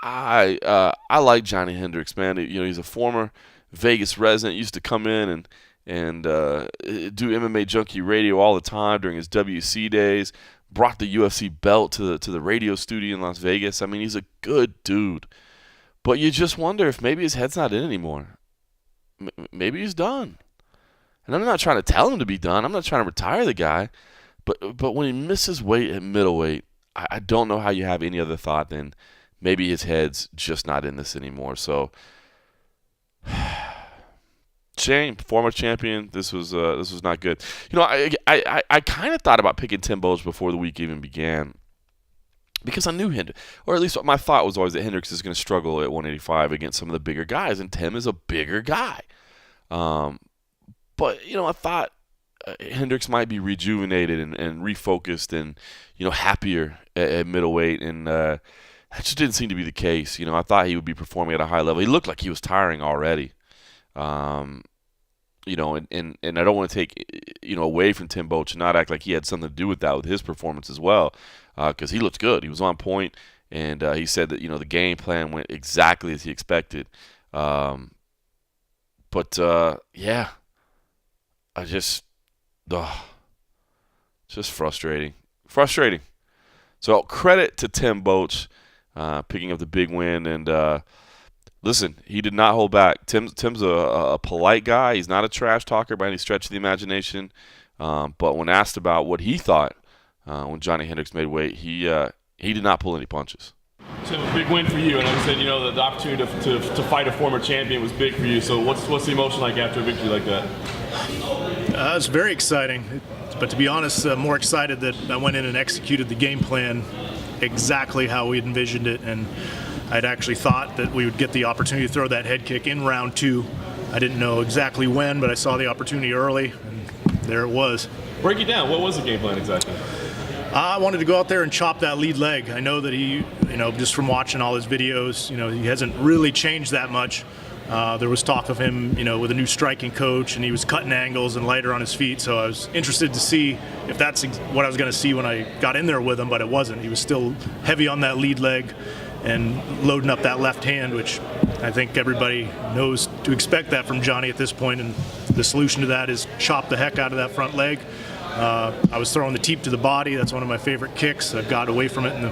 I like Johnny Hendricks, man. He's a former Vegas resident. Used to come in and do MMA Junkie Radio all the time during his WC days. Brought the UFC belt to the radio studio in Las Vegas. He's a good dude. But you just wonder if maybe his head's not in anymore. Maybe he's done. And I'm not trying to tell him to be done. I'm not trying to retire the guy. But when he misses weight at middleweight, I don't know how you have any other thought than maybe his head's just not in this anymore. So, shame, former champion. This was not good. I kind of thought about picking Tim Boetsch before the week even began, because I knew Hendricks, or at least my thought was always that Hendricks is going to struggle at 185 against some of the bigger guys, and Tim is a bigger guy. But I thought Hendricks might be rejuvenated and refocused and happier at middleweight, and that just didn't seem to be the case. I thought he would be performing at a high level. He looked like he was tiring already. And I don't want to take away from Tim Boetsch and not act like he had something to do with that with his performance as well, because he looked good. He was on point, and he said that the game plan went exactly as he expected. Yeah, I just frustrating. So credit to Tim Boetsch picking up the big win, and listen, he did not hold back. Tim's a polite guy. He's not a trash talker by any stretch of the imagination. But when asked about what he thought when Johnny Hendricks made weight, he did not pull any punches. Tim, a big win for you, and like I said, the opportunity to fight a former champion was big for you. So what's the emotion like after a victory like that? It's very exciting, but to be honest, more excited that I went in and executed the game plan exactly how we had envisioned it, and I'd actually thought that we would get the opportunity to throw that head kick in round 2. I didn't know exactly when, but I saw the opportunity early, and there it was. Break it down. What was the game plan exactly? I wanted to go out there and chop that lead leg. I know that he, just from watching all his videos, he hasn't really changed that much. There was talk of him, with a new striking coach, and he was cutting angles and lighter on his feet. So I was interested to see if that's what I was going to see when I got in there with him, but it wasn't. He was still heavy on that lead leg and loading up that left hand, which I think everybody knows to expect that from Johnny at this point. And the solution to that is chop the heck out of that front leg. I was throwing the teep to the body. That's one of my favorite kicks. I've got away from it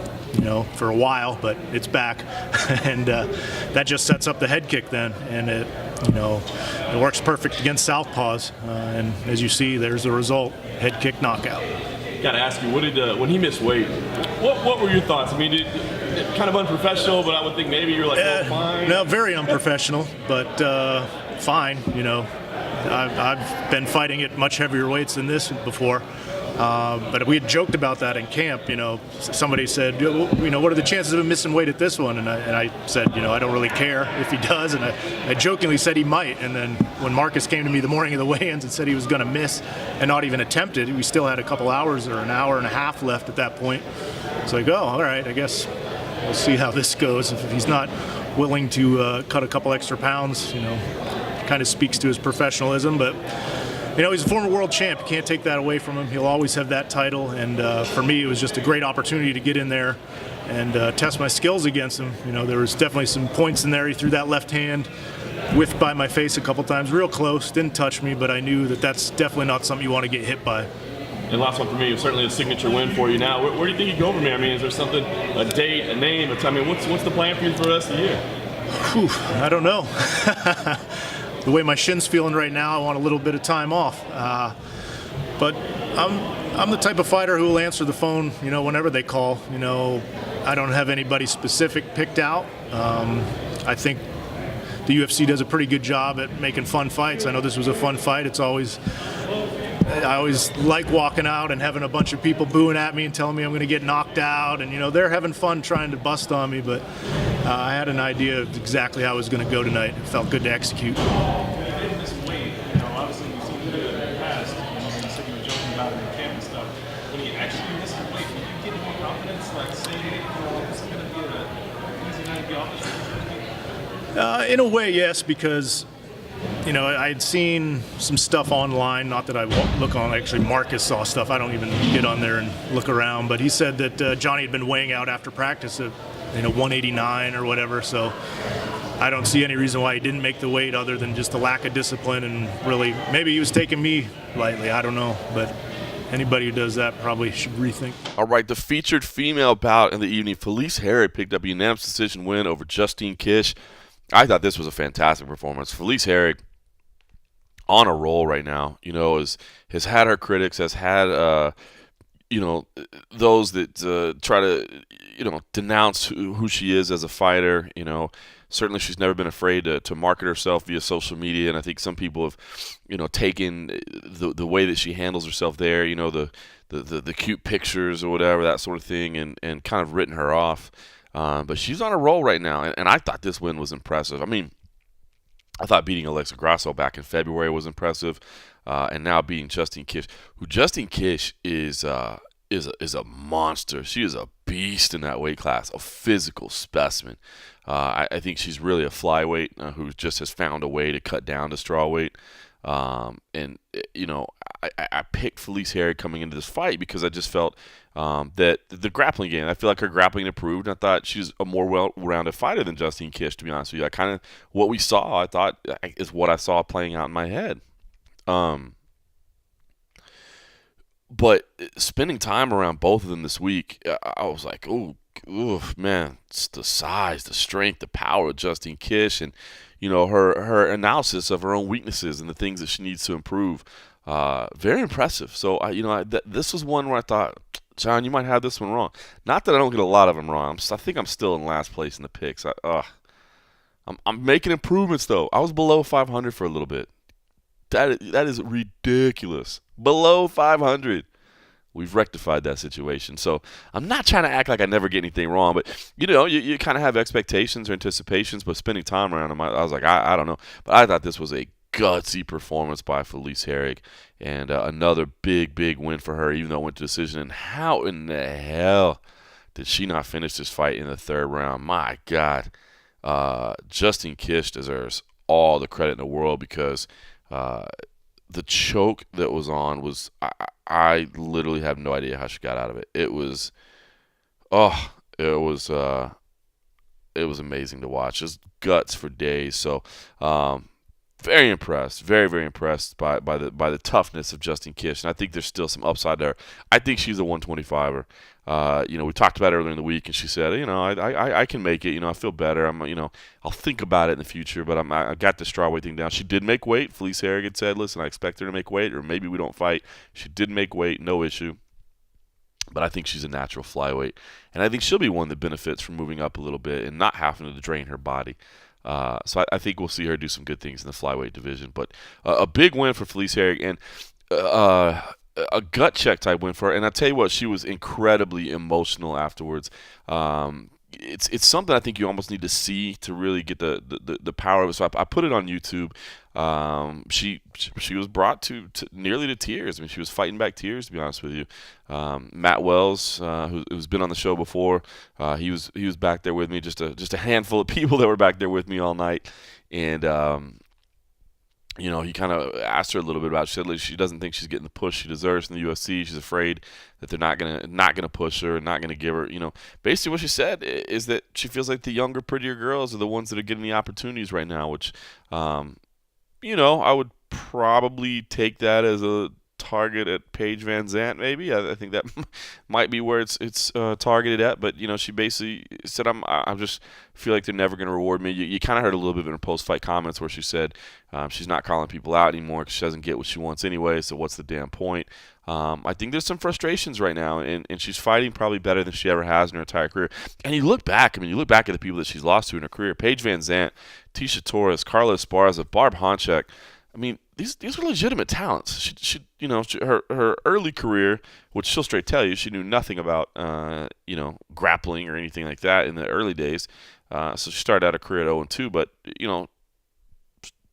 for a while, but it's back. And that just sets up the head kick then. And it works perfect against southpaws. And as you see, there's the result, head kick knockout. got to ask you, what did when he missed weight? What were your thoughts? I mean, kind of unprofessional, but I would think maybe you're like, oh, fine. No, very unprofessional, but fine. I've been fighting at much heavier weights than this before. But we had joked about that in camp. Somebody said, what are the chances of him missing weight at this one? And I said, I don't really care if he does. And I jokingly said he might. And then when Marcus came to me the morning of the weigh-ins and said he was going to miss and not even attempt it, we still had a couple hours or an hour and a half left at that point. It's like, oh, all right, I guess we'll see how this goes. If he's not willing to cut a couple extra pounds, kind of speaks to his professionalism. But he's a former world champ. You can't take that away from him. He'll always have that title. And for me, it was just a great opportunity to get in there and test my skills against him. There was definitely some points in there. He threw that left hand, whiffed by my face a couple times, real close, didn't touch me, but I knew that that's definitely not something you want to get hit by. And last one for me, certainly a signature win for you now. Where do you think you go from here? I mean, is there something, a date, a name, a time? I mean, what's the plan for you for the rest of the year? Whew, I don't know. The way my shin's feeling right now, I want a little bit of time off. But I'm the type of fighter who will answer the phone, whenever they call. I don't have anybody specific picked out. I think the UFC does a pretty good job at making fun fights. I know this was a fun fight. I always like walking out and having a bunch of people booing at me and telling me I'm going to get knocked out. And, they're having fun trying to bust on me. But I had an idea of exactly how I was going to go tonight. It felt good to execute. This weight, obviously you've seen it in the past, you were joking about it in camp and stuff. When you actually miss the weight, do you get more confidence, like saying, this is going to be an easy night to be off? In a way, yes, because I had seen some stuff online, not that I look on, actually Marcus saw stuff, I don't even get on there and look around, but he said that Johnny had been weighing out after practice at 189 or whatever, so I don't see any reason why he didn't make the weight other than just a lack of discipline, and really, maybe he was taking me lightly, I don't know, but anybody who does that probably should rethink. All right, the featured female bout in the evening, Felice Herrig picked up a unanimous decision win over Justine Kish. I thought this was a fantastic performance. Felice Herrig on a roll right now, has had her critics, has had, those that try to, denounce who she is as a fighter. Certainly she's never been afraid to market herself via social media, and I think some people have, taken the way that she handles herself there, the cute pictures or whatever, that sort of thing, and kind of written her off. But she's on a roll right now, and I thought this win was impressive. I mean, I thought beating Alexa Grasso back in February was impressive, and now beating Justine Kish, who Justine Kish is a monster. She is a beast in that weight class, a physical specimen. I think she's really a flyweight who just has found a way to cut down to strawweight. I picked Felice Herrig coming into this fight because I just felt that the grappling game, I feel like her grappling improved. I thought she's a more well-rounded fighter than Justine Kish, to be honest with you. I kind of, what we saw, I thought is what I saw playing out in my head. But spending time around both of them this week, I was like, oh, man, it's the size, the strength, the power of Justine Kish, and her analysis of her own weaknesses and the things that she needs to improve. Very impressive. So this was one where I thought, John, you might have this one wrong. Not that I don't get a lot of them wrong. I think I'm still in last place in the picks. I'm making improvements though. I was below 500 for a little bit. That is ridiculous. Below 500. We've rectified that situation. So I'm not trying to act like I never get anything wrong, but you kind of have expectations or anticipations, but spending time around them, I was like, I don't know. But I thought this was a gutsy performance by Felice Herrig, and another big win for her, even though it went to decision. And how in the hell did she not finish this fight in the third round? My God. Justine Kish deserves all the credit in the world, because the choke that was on was, I literally have no idea how she got out of it. It was amazing to watch. Just guts for days. So very impressed, very impressed by the toughness of Justine Kish, and I think there's still some upside there. I think she's a 125er. We talked about it earlier in the week, and she said, I can make it. I feel better. I'll think about it in the future, but I got the strawweight thing down. She did make weight. Felice Herrig had said, listen, I expect her to make weight, or maybe we don't fight. She did make weight, no issue. But I think she's a natural flyweight, and I think she'll be one that benefits from moving up a little bit and not having to drain her body. So I think we'll see her do some good things in the flyweight division. But a big win for Felice Herrig, and a gut check type win for her. And I tell you what, she was incredibly emotional afterwards. It's something I think you almost need to see to really get the power of it. So I put it on YouTube. She was brought to nearly to tears. I mean, she was fighting back tears, to be honest with you. Matt Wells, who's been on the show before, he was back there with me. Just a handful of people that were back there with me all night, and he kind of asked her a little bit about it. She said like, she doesn't think she's getting the push she deserves in the UFC. She's afraid that they're not gonna push her and not gonna give her. Basically what she said is that she feels like the younger, prettier girls are the ones that are getting the opportunities right now. Which, I would probably take that as a target at Paige Van Zandt. Maybe I think that might be where it's targeted at. But she basically said I just feel like they're never going to reward me. You kind of heard a little bit in her post-fight comments where she said she's not calling people out anymore because she doesn't get what she wants anyway. So what's the damn point? I think there's some frustrations right now, and she's fighting probably better than she ever has in her entire career. And you look back at the people that she's lost to in her career: Paige Van Zandt, Tisha Torres, Carla Esparza, Barb Honchak. I mean, these were legitimate talents. Her early career, which she'll straight tell you, she knew nothing about, grappling or anything like that in the early days. So she started out her career at 0-2, but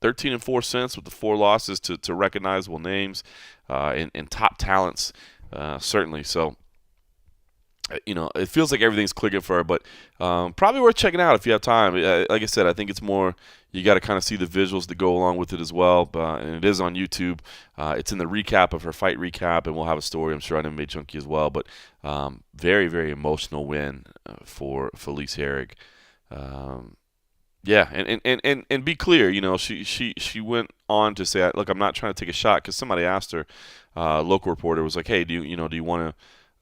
13-4 since, with the 4 losses to recognizable names and top talents, certainly. So, it feels like everything's clicking for her, but probably worth checking out if you have time. Like I said, I think it's more you got to kind of see the visuals that go along with it as well. And it is on YouTube. It's in the recap of her fight recap, and we'll have a story, I'm sure, on MMA Junkie as well. But very, very emotional win for Felice Herrig. Yeah, and be clear, she went on to say, look, I'm not trying to take a shot, because somebody asked her, local reporter was like, hey, do you want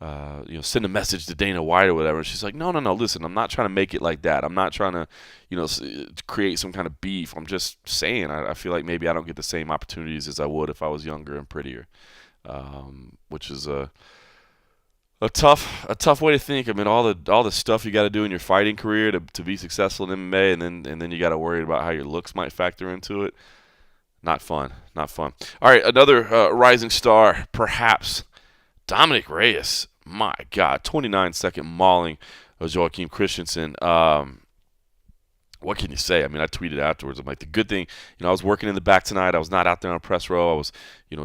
to send a message to Dana White or whatever? And she's like, no, listen, I'm not trying to make it like that. I'm not trying to, create some kind of beef. I'm just saying I feel like maybe I don't get the same opportunities as I would if I was younger and prettier, which is a tough way to think. I mean, all the stuff you got to do in your fighting career to be successful in MMA, and then you got to worry about how your looks might factor into it. Not fun. All right, another rising star, perhaps, Dominick Reyes. My God, 29-second mauling of Joaquin Christensen. What can you say? I mean, I tweeted afterwards. I'm like, the good thing, I was working in the back tonight. I was not out there on press row. I was,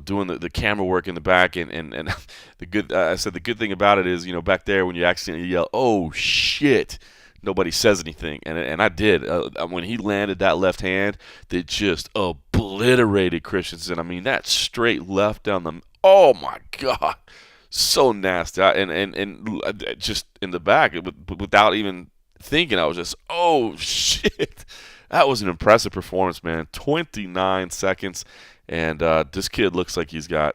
doing the camera work in the back, and I said the good thing about it is, back there when you accidentally yell, "Oh shit," nobody says anything, and I did. When he landed that left hand, that just obliterated Christensen. I mean, that straight left down the. Oh my God. So nasty, and just in the back, without even thinking, I was just, oh shit, that was an impressive performance, man. 29 seconds, and this kid looks like he's got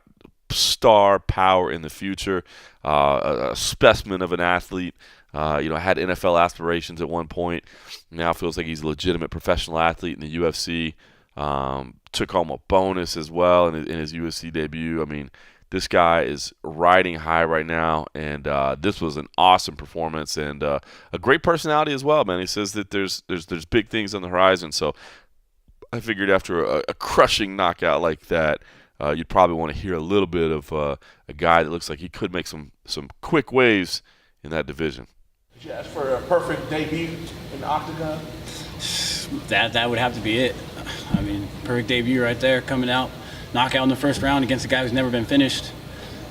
star power in the future. A specimen of an athlete. Had NFL aspirations at one point. Now feels like he's a legitimate professional athlete in the UFC. Took home a bonus as well in his UFC debut. I mean, this guy is riding high right now, and this was an awesome performance and a great personality as well, man. He says that there's big things on the horizon, so I figured after a crushing knockout like that, you'd probably want to hear a little bit of a guy that looks like he could make some quick waves in that division. Did you ask for a perfect debut in the octagon? That would have to be it. I mean, perfect debut right there, coming out. Knockout in the first round against a guy who's never been finished.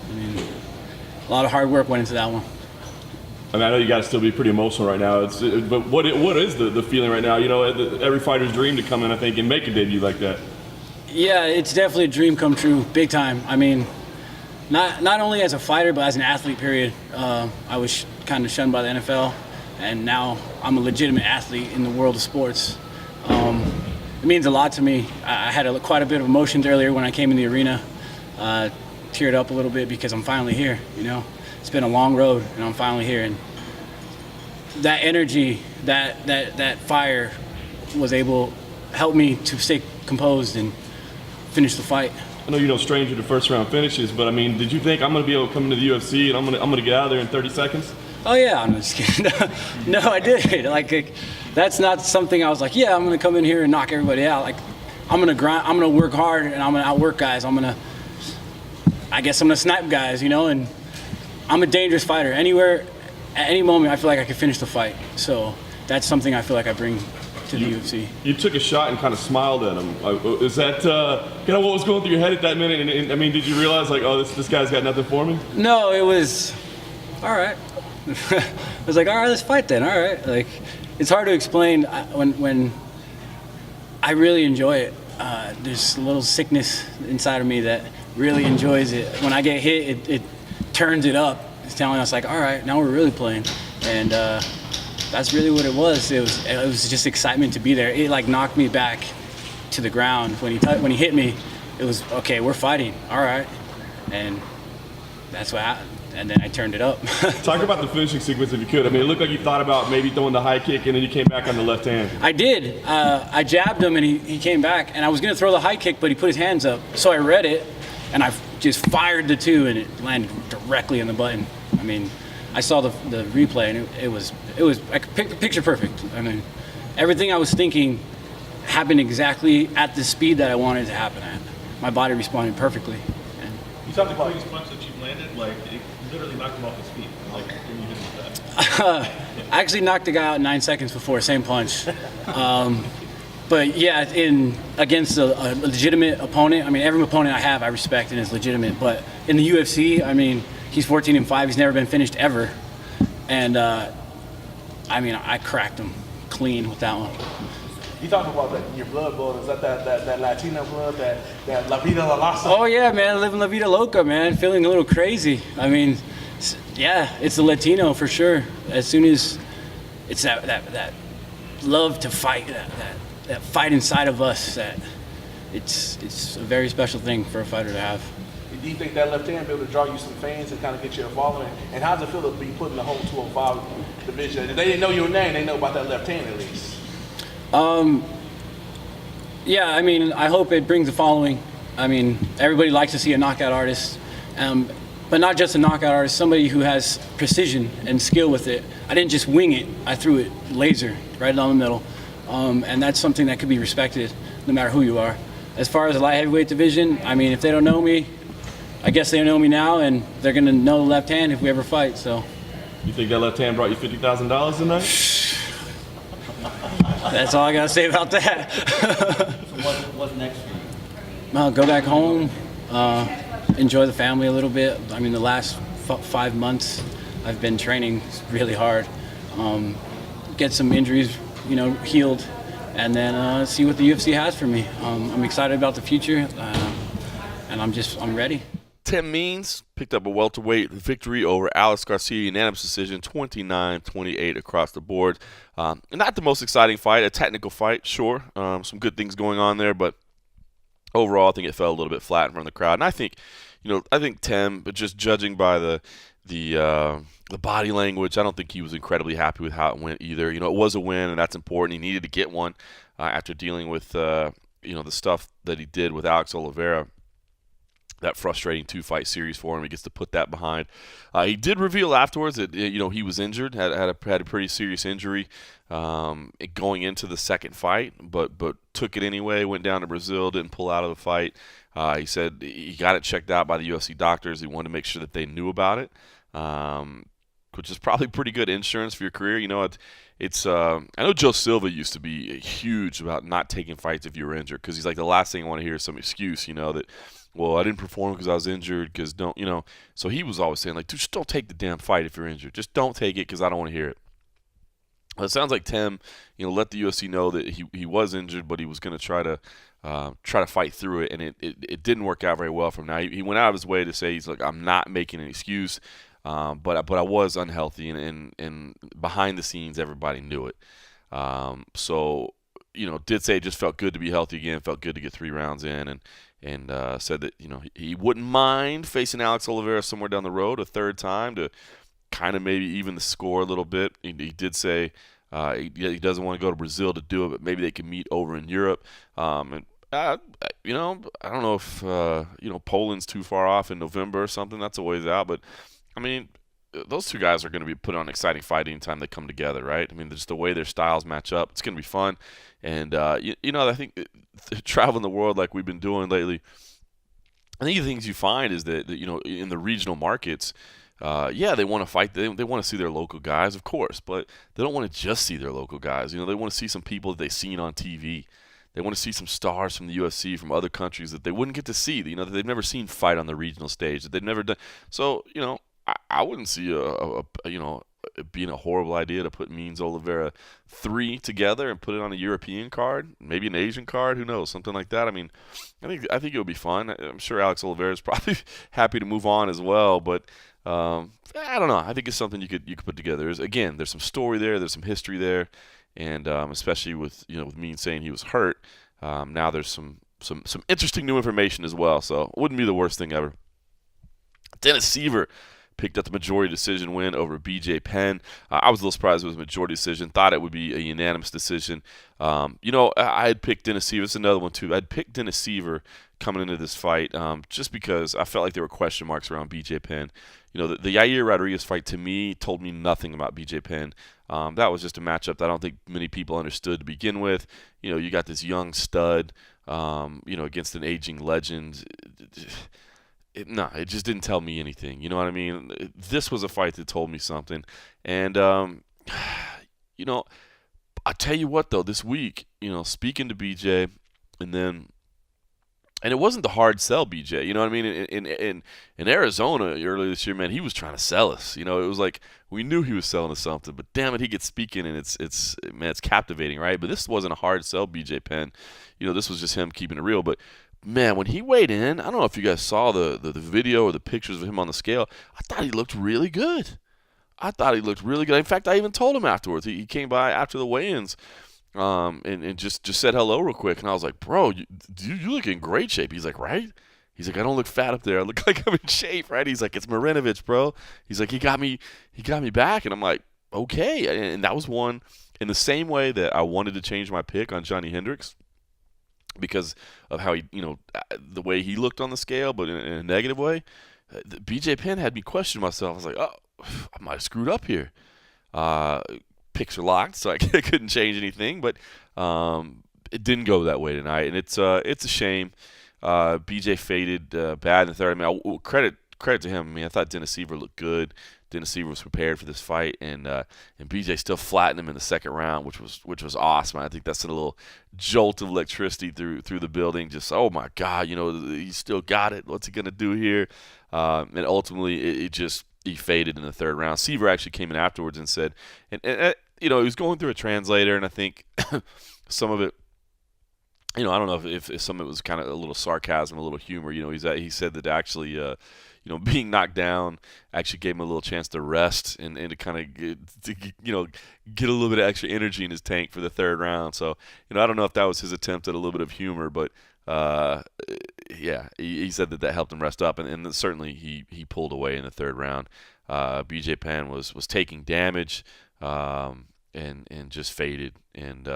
I mean, a lot of hard work went into that one. I mean, I know you got to still be pretty emotional right now. But what is the feeling right now? Every fighter's dream to come in, I think, and make a debut like that. Yeah, it's definitely a dream come true, big time. I mean, not only as a fighter, but as an athlete, period. I was kind of shunned by the NFL, and now I'm a legitimate athlete in the world of sports. It means a lot to me. I had quite a bit of emotions earlier when I came in the arena. Teared up a little bit because I'm finally here, It's been a long road, and I'm finally here. And that energy, that fire was able to help me to stay composed and finish the fight. I know you're no stranger to first round finishes, but I mean, did you think I'm going to be able to come into the UFC and I'm going to get out of there in 30 seconds? Oh yeah, I'm just kidding. No, I did. Like, that's not something I was like, yeah, I'm gonna come in here and knock everybody out. Like, I'm gonna grind, I'm gonna work hard, and I'm gonna outwork guys. I guess I'm gonna snipe guys, you know. And I'm a dangerous fighter. Anywhere, at any moment, I feel like I can finish the fight. So that's something I feel like I bring to the UFC. You took a shot and kind of smiled at him. Is that kind of what was going through your head at that minute? And I mean, did you realize like, oh, this guy's got nothing for me? No, it was all right. I was like, all right, let's fight then. All right, like, it's hard to explain when I really enjoy it. There's a little sickness inside of me that really enjoys it. When I get hit, it turns it up. It's telling us like, all right, now we're really playing, and that's really what it was. It was just excitement to be there. It like knocked me back to the ground when he hit me. It was okay. We're fighting. All right, and that's what happened. And then I turned it up. Talk about the finishing sequence if you could. I mean, it looked like you thought about maybe throwing the high kick and then you came back on the left hand. I did. I jabbed him and he came back, and I was going to throw the high kick, but he put his hands up. So I read it, and I just fired the two, and it landed directly on the button. I mean, I saw the replay, and it was like picture perfect. I mean, everything I was thinking happened exactly at the speed that I wanted it to happen at. My body responded perfectly. And you talked about the quickest punch that you've landed, like it literally knocked him off his feet. Like, when you did that. I actually knocked the guy out in 9 seconds before, same punch. But yeah, against a legitimate opponent. I mean, every opponent I have, I respect and is legitimate. But in the UFC, I mean, he's 14-5. He's never been finished ever, and I mean, I cracked him clean with that one. You talk about your blood, is that Latino blood, that La Vida La Loca? Oh yeah, man, living La Vida Loca, man, feeling a little crazy. I mean, yeah, it's the Latino for sure. As soon as it's that love to fight, that fight inside of us, that it's a very special thing for a fighter to have. Do you think that left hand be able to draw you some fans and kind of get you a following? And how does it feel to be put in the whole 205 division? If they didn't know your name, they know about that left hand at least. Yeah, I mean, I hope it brings a following. I mean, everybody likes to see a knockout artist, but not just a knockout artist, somebody who has precision and skill with it. I didn't just wing it, I threw it laser right down the middle. And that's something that could be respected no matter who you are. As far as the light heavyweight division, I mean, if they don't know me, I guess they know me now, and they're going to know the left hand if we ever fight, so. You think that left hand brought you $50,000 tonight? That's all I got to say about that. So what's next for you? Go back home, enjoy the family a little bit. I mean, the last 5 months I've been training really hard. Get some injuries, healed, and then see what the UFC has for me. I'm excited about the future, and I'm ready. Tim Means picked up a welterweight victory over Alex Garcia, unanimous decision, 29-28 across the board. Not the most exciting fight, a technical fight, sure. Some good things going on there, but overall I think it fell a little bit flat in front of the crowd. And I think Tim, but just judging by the body language, I don't think he was incredibly happy with how it went either. It was a win, and that's important. He needed to get one after dealing with the stuff that he did with Alex Oliveira. That frustrating 2-fight series for him. He gets to put that behind. He did reveal afterwards that he was injured, had a pretty serious injury going into the second fight, but took it anyway. Went down to Brazil, didn't pull out of the fight. He said he got it checked out by the UFC doctors. He wanted to make sure that they knew about it, which is probably pretty good insurance for your career. It's I know Joe Silva used to be huge about not taking fights if you were injured, because he's like, the last thing I want to hear is some excuse, that. Well, I didn't perform because I was injured, because So he was always saying, like, dude, just don't take the damn fight if you're injured. Just don't take it, because I don't want to hear it. Well, it sounds like Tim, let the UFC know that he was injured, but he was going to try to fight through it, and it didn't work out very well for him. Now, he went out of his way to say, he's like, I'm not making an excuse, but I was unhealthy, and behind the scenes, everybody knew it. So, did say it just felt good to be healthy again, felt good to get 3 rounds in, and said that he wouldn't mind facing Alex Oliveira somewhere down the road a third time to kind of maybe even the score a little bit. He did say he doesn't want to go to Brazil to do it, but maybe they can meet over in Europe. And You know, I don't know if Poland's too far off in November or something. That's a ways out, but I mean, those two guys are going to be put on an exciting fight anytime they come together, right? I mean, just the way their styles match up, it's going to be fun. And I think traveling the world like we've been doing lately, I think the things you find is that in the regional markets, they want to fight. They want to see their local guys, of course, but they don't want to just see their local guys. They want to see some people that they've seen on TV. They want to see some stars from the UFC from other countries that they wouldn't get to see. That they've never seen fight on the regional stage. That they've never done. So I wouldn't see it being a horrible idea to put Means Oliveira 3 together and put it on a European card, maybe an Asian card. Who knows? Something like that. I mean, I think it would be fun. I'm sure Alex Oliveira is probably happy to move on as well, but. I don't know. I think it's something you could put together. There's some story there. There's some history there, and especially with Means saying he was hurt. Now there's some interesting new information as well. So it wouldn't be the worst thing ever. Dennis Seaver picked up the majority decision win over BJ Penn. I was a little surprised it was a majority decision. Thought it would be a unanimous decision. I had picked Dennis Seaver. It's another one too. I'd picked Dennis Seaver coming into this fight just because I felt like there were question marks around BJ Penn. The Yair Rodriguez fight to me told me nothing about BJ Penn. That was just a matchup that I don't think many people understood to begin with. You got this young stud, against an aging legend. It just didn't tell me anything. You know what I mean? This was a fight that told me something. And, I'll tell you what, though, this week, speaking to BJ, and it wasn't the hard sell, BJ. You know what I mean? In Arizona earlier this year, man, he was trying to sell us. It was like we knew he was selling us something, but damn it, he gets speaking, and it's captivating, right? But this wasn't a hard sell, BJ Penn. This was just him keeping it real. But man, when he weighed in, I don't know if you guys saw the video or the pictures of him on the scale. I thought he looked really good. In fact, I even told him afterwards. He came by after the weigh-ins. And just said hello real quick, and I was like, bro, you look in great shape. He's like, right? He's like, I don't look fat up there. I look like I'm in shape, right? He's like, it's Marinovich, bro. He's like, he got me back, and I'm like, okay. And that was one in the same way that I wanted to change my pick on Johnny Hendricks because of how he, the way he looked on the scale, but in a negative way. BJ Penn had me question myself. I was like, oh, I might have screwed up here. Picks are locked, so I couldn't change anything. But it didn't go that way tonight, and it's a shame. BJ faded bad in the third. I mean, credit to him. I mean, I thought Dennis Seaver looked good. Dennis Seaver was prepared for this fight, and BJ still flattened him in the second round, which was awesome. I think that's a little jolt of electricity through the building. Just, oh my God, he still got it. What's he gonna do here? And ultimately, he faded in the third round. Seaver actually came in afterwards and said, and he was going through a translator, and I think some of it, I don't know if some of it was kind of a little sarcasm, a little humor. He said that actually, being knocked down actually gave him a little chance to rest and to kind of get a little bit of extra energy in his tank for the third round. So, I don't know if that was his attempt at a little bit of humor, but he said that helped him rest up, and certainly he pulled away in the third round. BJ Penn was taking damage and just faded, and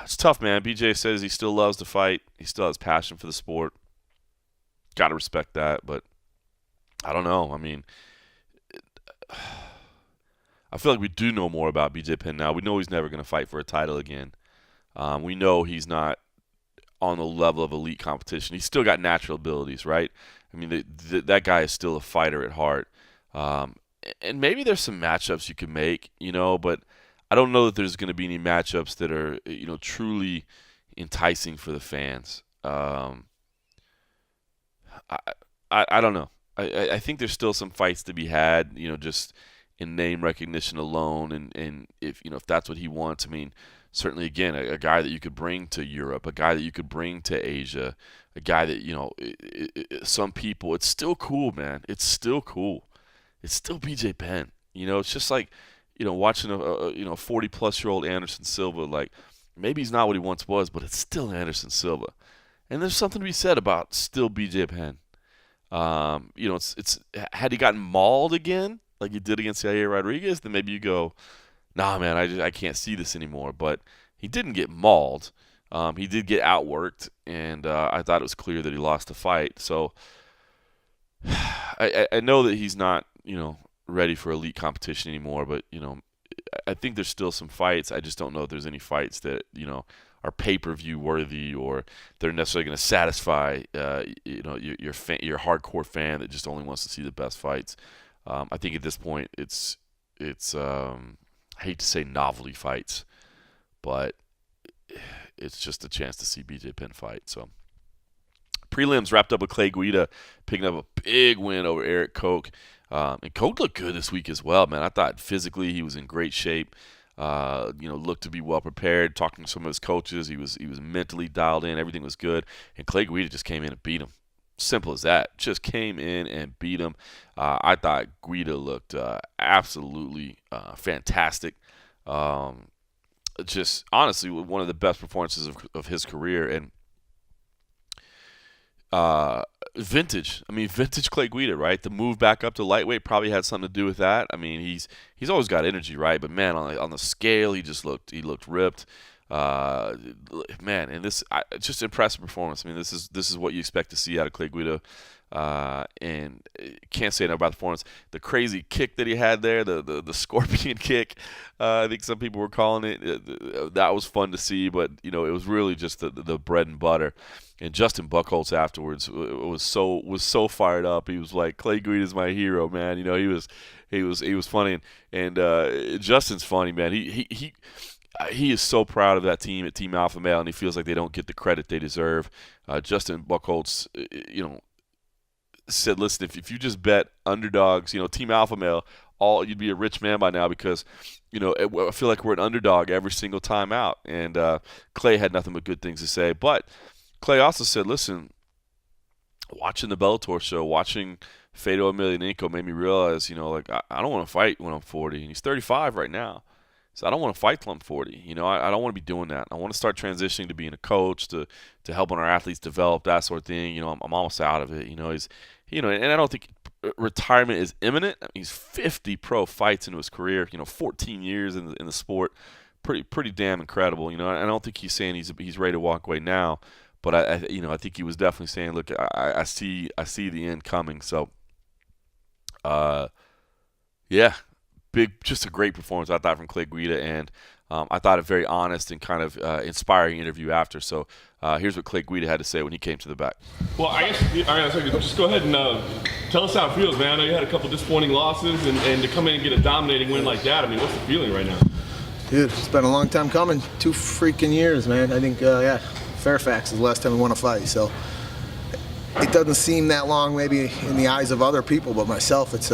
it's tough, man. BJ says he still loves to fight. He still has passion for the sport. Got to respect that, but I don't know. I mean, I feel like we do know more about BJ Penn now. We know he's never going to fight for a title again. We know he's not on the level of elite competition. He's still got natural abilities, right? I mean, that guy is still a fighter at heart. And maybe there's some matchups you can make, but I don't know that there's going to be any matchups that are, truly enticing for the fans. I don't know. I think there's still some fights to be had, just in name recognition alone, and if that's what he wants. I mean, certainly again a guy that you could bring to Europe, a guy that you could bring to Asia, a guy that some people. It's still cool, man. It's still cool. It's still BJ Penn. It's just like watching a 40-plus-year-old Anderson Silva. Like maybe he's not what he once was, but it's still Anderson Silva. And there's something to be said about still BJ Penn. It's had he gotten mauled again like he did against Yair Rodriguez, then maybe you go, nah, man, I can't see this anymore. But he didn't get mauled. He did get outworked, and I thought it was clear that he lost the fight. So I know that he's not, ready for elite competition anymore, but, I think there's still some fights. I just don't know if there's any fights that, are pay-per-view worthy, or they're necessarily going to satisfy, your hardcore fan that just only wants to see the best fights. I think at this point it's I hate to say novelty fights, but it's just a chance to see BJ Penn fight. So prelims wrapped up with Clay Guida picking up a big win over Eric Koch. And Koch looked good this week as well, man. I thought physically he was in great shape. Looked to be well prepared. Talking to some of his coaches, he was mentally dialed in. Everything was good. And Clay Guida just came in and beat him. Simple as that. Just came in and beat him. I thought Guida looked absolutely fantastic. Just honestly one of the best performances of his career. And vintage Clay Guida, right? The move back up to lightweight probably had something to do with that. I mean, he's always got energy, right? But man, on the scale, he looked ripped. Man, and just impressive performance. I mean, this is what you expect to see out of Clay Guida. And can't say enough about the performance. The crazy kick that he had there, the scorpion kick, I think some people were calling it. That was fun to see, but it was really just the bread and butter. And Justin Buchholz afterwards was so fired up. He was like, "Clay Guida's my hero, man." He was funny, and Justin's funny, man. He is so proud of that team at Team Alpha Male, and he feels like they don't get the credit they deserve. Justin Buchholz, said, "Listen, if you just bet underdogs, Team Alpha Male, you'd be a rich man by now because, I feel like we're an underdog every single time out." And Clay had nothing but good things to say. But Clay also said, "Listen, watching the Bellator show, watching Fedor Emelianenko made me realize, I don't want to fight when I'm 40. And he's 35 right now. So I don't want to fight till I'm 40. I don't want to be doing that. I want to start transitioning to being a coach, to helping our athletes develop, that sort of thing. I'm almost out of it. And I don't think retirement is imminent. He's 50 pro fights into his career. 14 years in the sport, pretty damn incredible. I don't think he's saying he's ready to walk away now, but I think he was definitely saying, look, I see the end coming. So, yeah. Just a great performance, I thought, from Clay Guida, and I thought a very honest and kind of inspiring interview after. So here's what Clay Guida had to say when he came to the back. Well, I guess just go ahead and tell us how it feels, man. I know you had a couple disappointing losses, and to come in and get a dominating win like that, I mean, what's the feeling right now? Dude, it's been a long time coming. 2 freaking years, man. I think, Fairfax is the last time we won a fight. So it doesn't seem that long, maybe in the eyes of other people, but myself, it's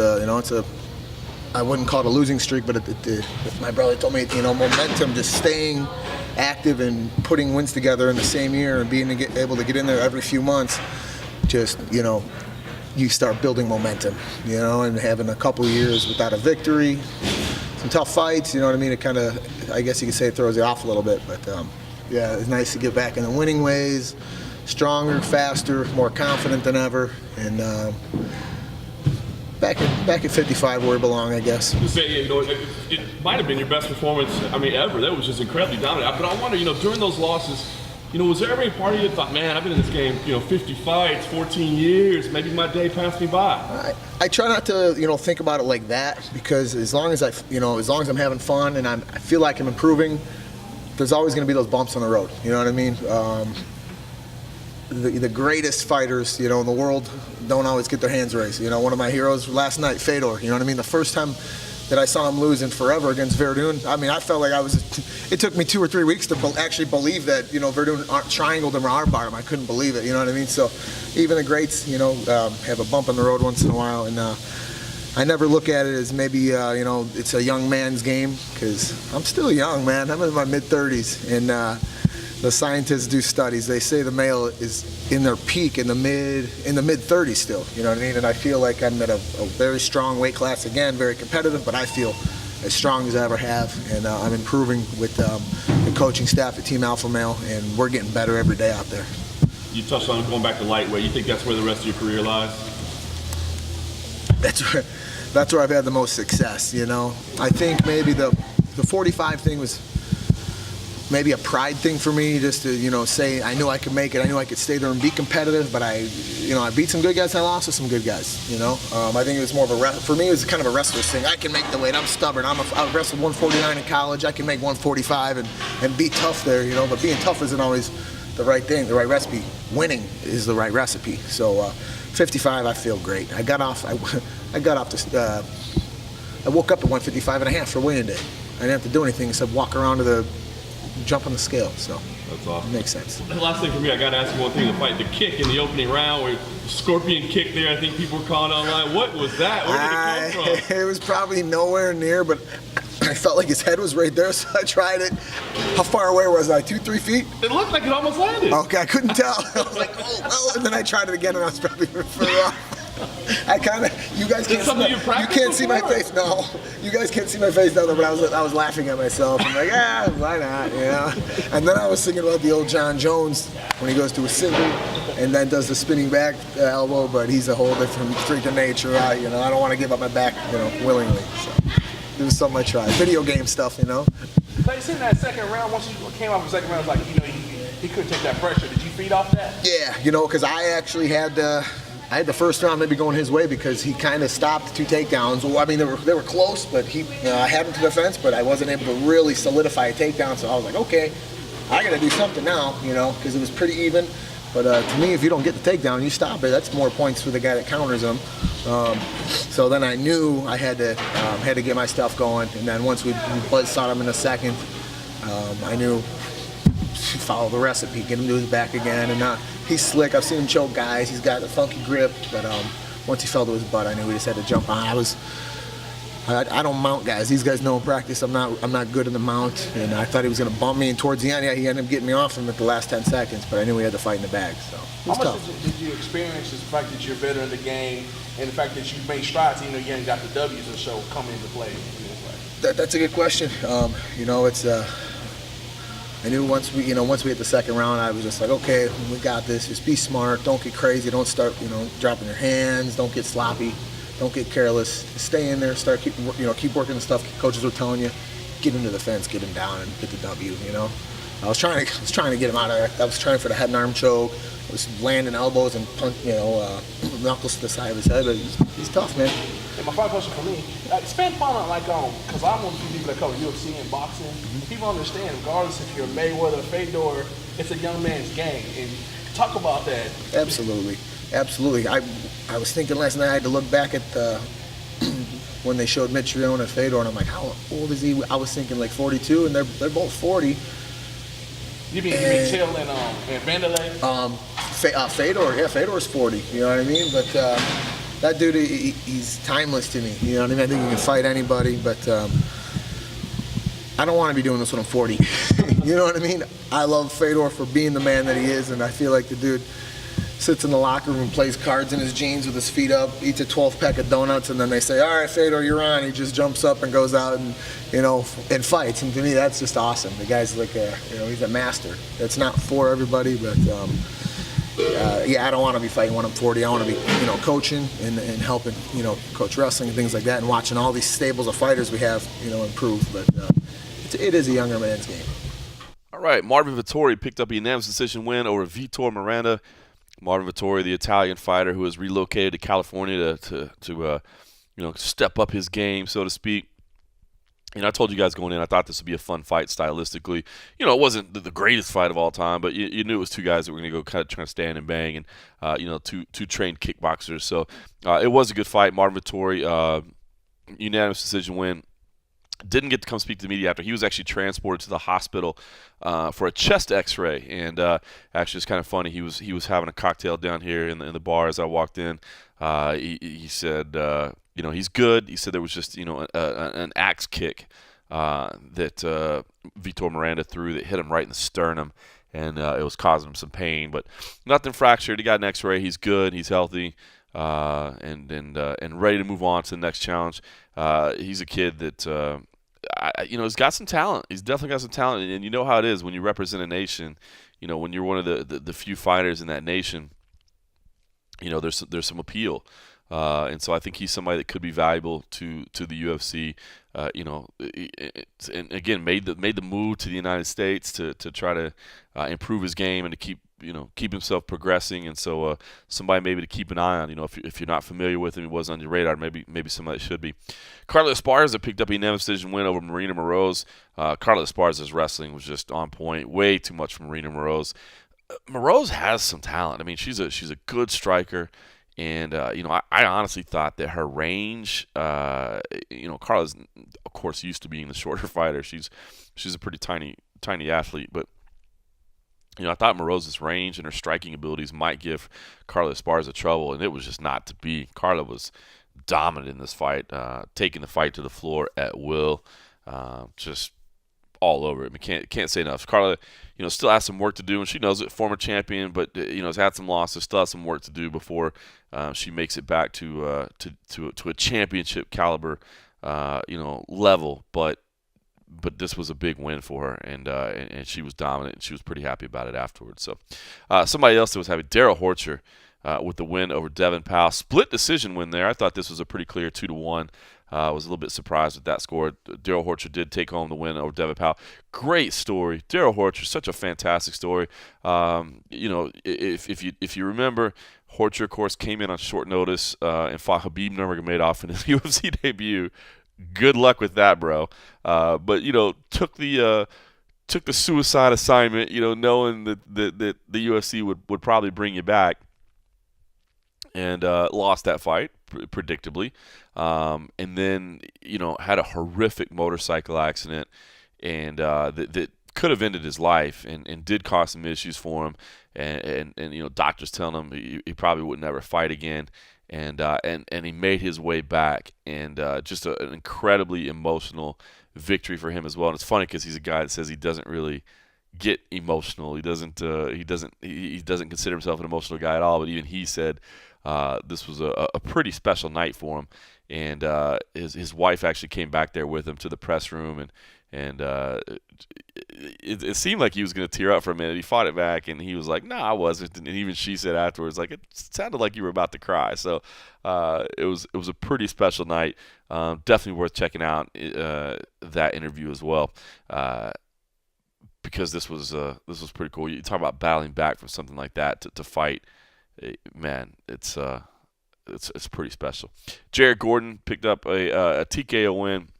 I wouldn't call it a losing streak, but my brother told me, momentum, just staying active and putting wins together in the same year and being able to get in there every few months, just, you start building momentum, and having a couple of years without a victory, some tough fights, it kind of, I guess you could say it throws you off a little bit, but it's nice to get back in the winning ways, stronger, faster, more confident than ever, and back at 55 where we belong, I guess. It might have been your best performance, ever. That was just incredibly dominant. But I wonder, during those losses, was there ever any part of you that thought, man, I've been in this game, 50 fights, 14 years, maybe my day passed me by? I try not to, think about it like that, because as long as I'm having fun and I feel like I'm improving, there's always going to be those bumps on the road. You know what I mean? The greatest fighters, in the world don't always get their hands raised. One of my heroes last night, Fedor, the first time that I saw him lose in forever against Verdun, I felt like it took me 2 or 3 weeks to actually believe that, Verdun triangled him or armbarred him. I couldn't believe it, you know what I mean? So even the greats, have a bump in the road once in a while, and I never look at it as maybe, it's a young man's game, because I'm still young, man. I'm in my mid-30s, and the scientists do studies. They say the male is in their peak in the mid 30s still. You know what I mean? And I feel like I'm at a very strong weight class again, very competitive, but I feel as strong as I ever have. And I'm improving with the coaching staff at Team Alpha Male, and we're getting better every day out there. You touched on going back to lightweight. You think that's where the rest of your career lies? That's where I've had the most success. I think maybe the 45 thing was maybe a pride thing for me, just to say I knew I could make it. I knew I could stay there and be competitive. But I beat some good guys. I lost to some good guys. I think it was more of for me. It was kind of a wrestler's thing. I can make the weight. I'm stubborn. I wrestled 149 in college. I can make 145 and be tough there. But being tough isn't always the right thing, the right recipe. Winning is the right recipe. So 55, I feel great. I got off. I woke up at 155 and a half for weigh-in day. I didn't have to do anything except walk around to jump on the scale. So that's awesome. It makes sense. The last thing for me, I got to ask you one thing: the fight, the kick in the opening round, where scorpion kick there. I think people were calling online. What was that? Where did it come from? It was probably nowhere near, but I felt like his head was right there, so I tried it. How far away was I? 2-3 feet? It looked like it almost landed. Okay, I couldn't tell. I was like, oh, and then I tried it again, and I was probably further off. You guys can't see my face. No, you guys can't see my face down there, but I was laughing at myself. I'm like, why not, And then I was thinking about the old John Jones when he goes to a single and then does the spinning back elbow, but he's a whole different freak of nature. I don't want to give up my back, willingly. So it was something I tried. Video game stuff, But it's in that second round. Once you came off the second round, it was like, he couldn't take that pressure. Did you feed off that? Yeah, because I actually had the first round maybe going his way because he kind of stopped 2 takedowns. Well, I mean, they were close, but I had him to the fence, but I wasn't able to really solidify a takedown. So I was like, okay, I got to do something now, because it was pretty even. But to me, if you don't get the takedown, you stop it. That's more points for the guy that counters him. So then I knew I had to get my stuff going. And then once we buzzsawed him in a second, I knew follow the recipe, get him to his back again, and he's slick. I've seen him choke guys. He's got a funky grip, but once he fell to his butt, I knew we just had to jump on. I don't mount guys. These guys know in practice I'm not good in the mount, and I thought he was going to bump me, and towards the end, he ended up getting me off him at the last 10 seconds, but I knew we had to fight in the bag, so it was tough. How much did you experience the fact that you're better in the game and the fact that you've made strides, you ain't got the W's or so come into play? That's a good question. I knew once we hit the second round, I was just like, okay, we got this. Just be smart. Don't get crazy. Don't start, dropping your hands. Don't get sloppy. Don't get careless. Stay in there. Keep working the stuff coaches were telling you. Get into the fence, get him down, and get the W. I was trying to get him out of there. I was trying for the head and arm choke. I was landing elbows and knuckles to the side of his head. But he's tough, man. And my final question for me, expand upon it, because I'm one of the people that cover UFC and boxing. People understand, regardless if you're Mayweather or Fedor, it's a young man's game. And talk about that. Absolutely. I was thinking last night, I had to look back at when they showed Mitrione and Fedor, and I'm like, how old is he? I was thinking like 42, and they're both 40. You mean Till and Vanderlei? Fedor's 40. You know what I mean? But that dude, he's timeless to me. You know what I mean? I think he can fight anybody, but I don't want to be doing this when I'm 40. You know what I mean? I love Fedor for being the man that he is, and I feel like the dude sits in the locker room and plays cards in his jeans with his feet up, eats a 12-pack of donuts, and then they say, all right, Fedor, you're on. He just jumps up and goes out and, and fights. And to me, that's just awesome. The guy's like he's a master. It's not for everybody, but I don't want to be fighting when I'm 40. I want to be, coaching and helping, coach wrestling and things like that, and watching all these stables of fighters we have, improve. But it is a younger man's game. All right, Marvin Vettori picked up a unanimous decision win over Vitor Miranda. Marvin Vettori, the Italian fighter who has relocated to California to step up his game, so to speak. I told you guys going in, I thought this would be a fun fight stylistically. It wasn't the greatest fight of all time, but you knew it was two guys that were going to go kind of trying to stand and bang, and two trained kickboxers. So it was a good fight. Marvin Vettori, unanimous decision win. Didn't get to come speak to the media after. He was actually transported to the hospital for a chest X-ray, and actually it's kind of funny. He was having a cocktail down here in the bar as I walked in. He said, he's good. He said there was just an axe kick that Vitor Miranda threw that hit him right in the sternum, and it was causing him some pain, but nothing fractured. He got an X-ray. He's good. He's healthy. And ready to move on to the next challenge. He's a kid that he's got some talent. He's definitely got some talent, and you know how it is when you represent a nation. When you're one of the few fighters in that nation, there's some appeal. And so I think he's somebody that could be valuable to the UFC. and again made the move to the United States to try to improve his game and to keep himself progressing. And so somebody maybe to keep an eye on. If you're not familiar with him, he wasn't on your radar. Maybe somebody that should be. Carla Esparza picked up a unanimous decision win over Marina Moroz. Carla Esparza's wrestling was just on point. Way too much for Marina Moroz. Moroz has some talent. I mean, she's a good striker. And, I honestly thought that her range, Carla's, of course, used to being the shorter fighter. She's a pretty tiny athlete. But, I thought Moroz's range and her striking abilities might give Carla Esparza trouble, and it was just not to be. Carla was dominant in this fight, taking the fight to the floor at will, just all over it. Can't say enough. Carla, still has some work to do, and she knows it. Former champion, but has had some losses. Still has some work to do before she makes it back to a championship caliber, level. But this was a big win for her, and she was dominant, and she was pretty happy about it afterwards. So somebody else that was happy, Daryl Horcher, with the win over Devin Powell. Split decision win there. I thought this was a pretty clear 2-1. I was a little bit surprised with that score. Daryl Horcher did take home the win over Devin Powell. Great story. Daryl Horcher, such a fantastic story. If you remember, Horcher, of course, came in on short notice and fought Khabib Nurmagomedov in his UFC debut. Good luck with that, bro. But took the suicide assignment, knowing that the UFC would probably bring you back, and lost that fight predictably. And then had a horrific motorcycle accident, and that could have ended his life, and did cause some issues for him. And doctors telling him he probably would never fight again. And he made his way back, and just an incredibly emotional victory for him as well. And it's funny because he's a guy that says he doesn't really get emotional. He doesn't consider himself an emotional guy at all. But even he said this was a pretty special night for him. And his wife actually came back there with him to the press room, and it seemed like he was going to tear up for a minute. He fought it back, and he was like, "No, I wasn't." And even she said afterwards, like, it sounded like you were about to cry. So it was a pretty special night. Definitely worth checking out that interview as well, because this was pretty cool. You talk about battling back from something like that to fight, man. It's pretty special. Jared Gordon picked up a TKO win.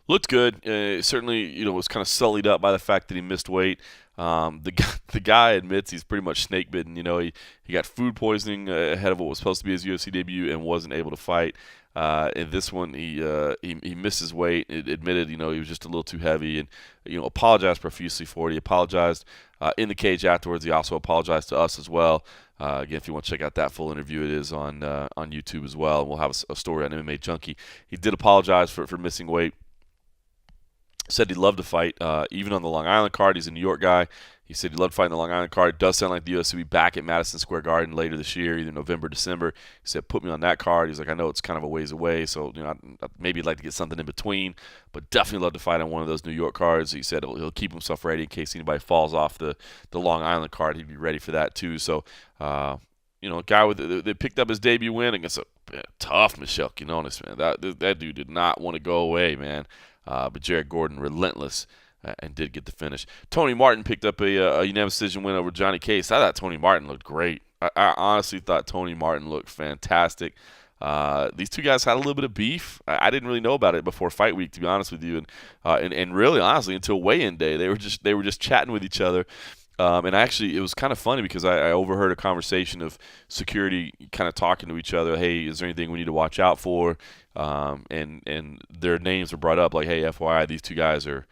Looked good. Certainly, was kind of sullied up by the fact that he missed weight. The guy admits he's pretty much snake bitten. He got food poisoning ahead of what was supposed to be his UFC debut and wasn't able to fight. In this one, he missed his weight. It admitted, he was just a little too heavy, and apologized profusely for it. He apologized in the cage afterwards. He also apologized to us as well. Again, if you want to check out that full interview, it is on YouTube as well. And we'll have a story on MMA Junkie. He did apologize for missing weight. Said he'd love to fight, even on the Long Island card. He's a New York guy. He said he'd love to fight on the Long Island card. It does sound like the UFC will be back at Madison Square Garden later this year, either November, December. He said, put me on that card. He's like, I know it's kind of a ways away, so maybe he'd like to get something in between, but definitely love to fight on one of those New York cards. He said he'll keep himself ready in case anybody falls off the Long Island card. He'd be ready for that too. So, a guy they picked up his debut win against a tough Michelle Quinones, man. That dude did not want to go away, man. But Jared Gordon, relentless, and did get the finish. Tony Martin picked up a unanimous decision win over Johnny Case. I thought Tony Martin looked great. I honestly thought Tony Martin looked fantastic. These two guys had a little bit of beef. I didn't really know about it before fight week, to be honest with you, and really honestly until weigh-in day, they were just chatting with each other. And actually, it was kind of funny because I overheard a conversation of security kind of talking to each other. Hey, is there anything we need to watch out for? And their names were brought up, like, hey, FYI, these two guys are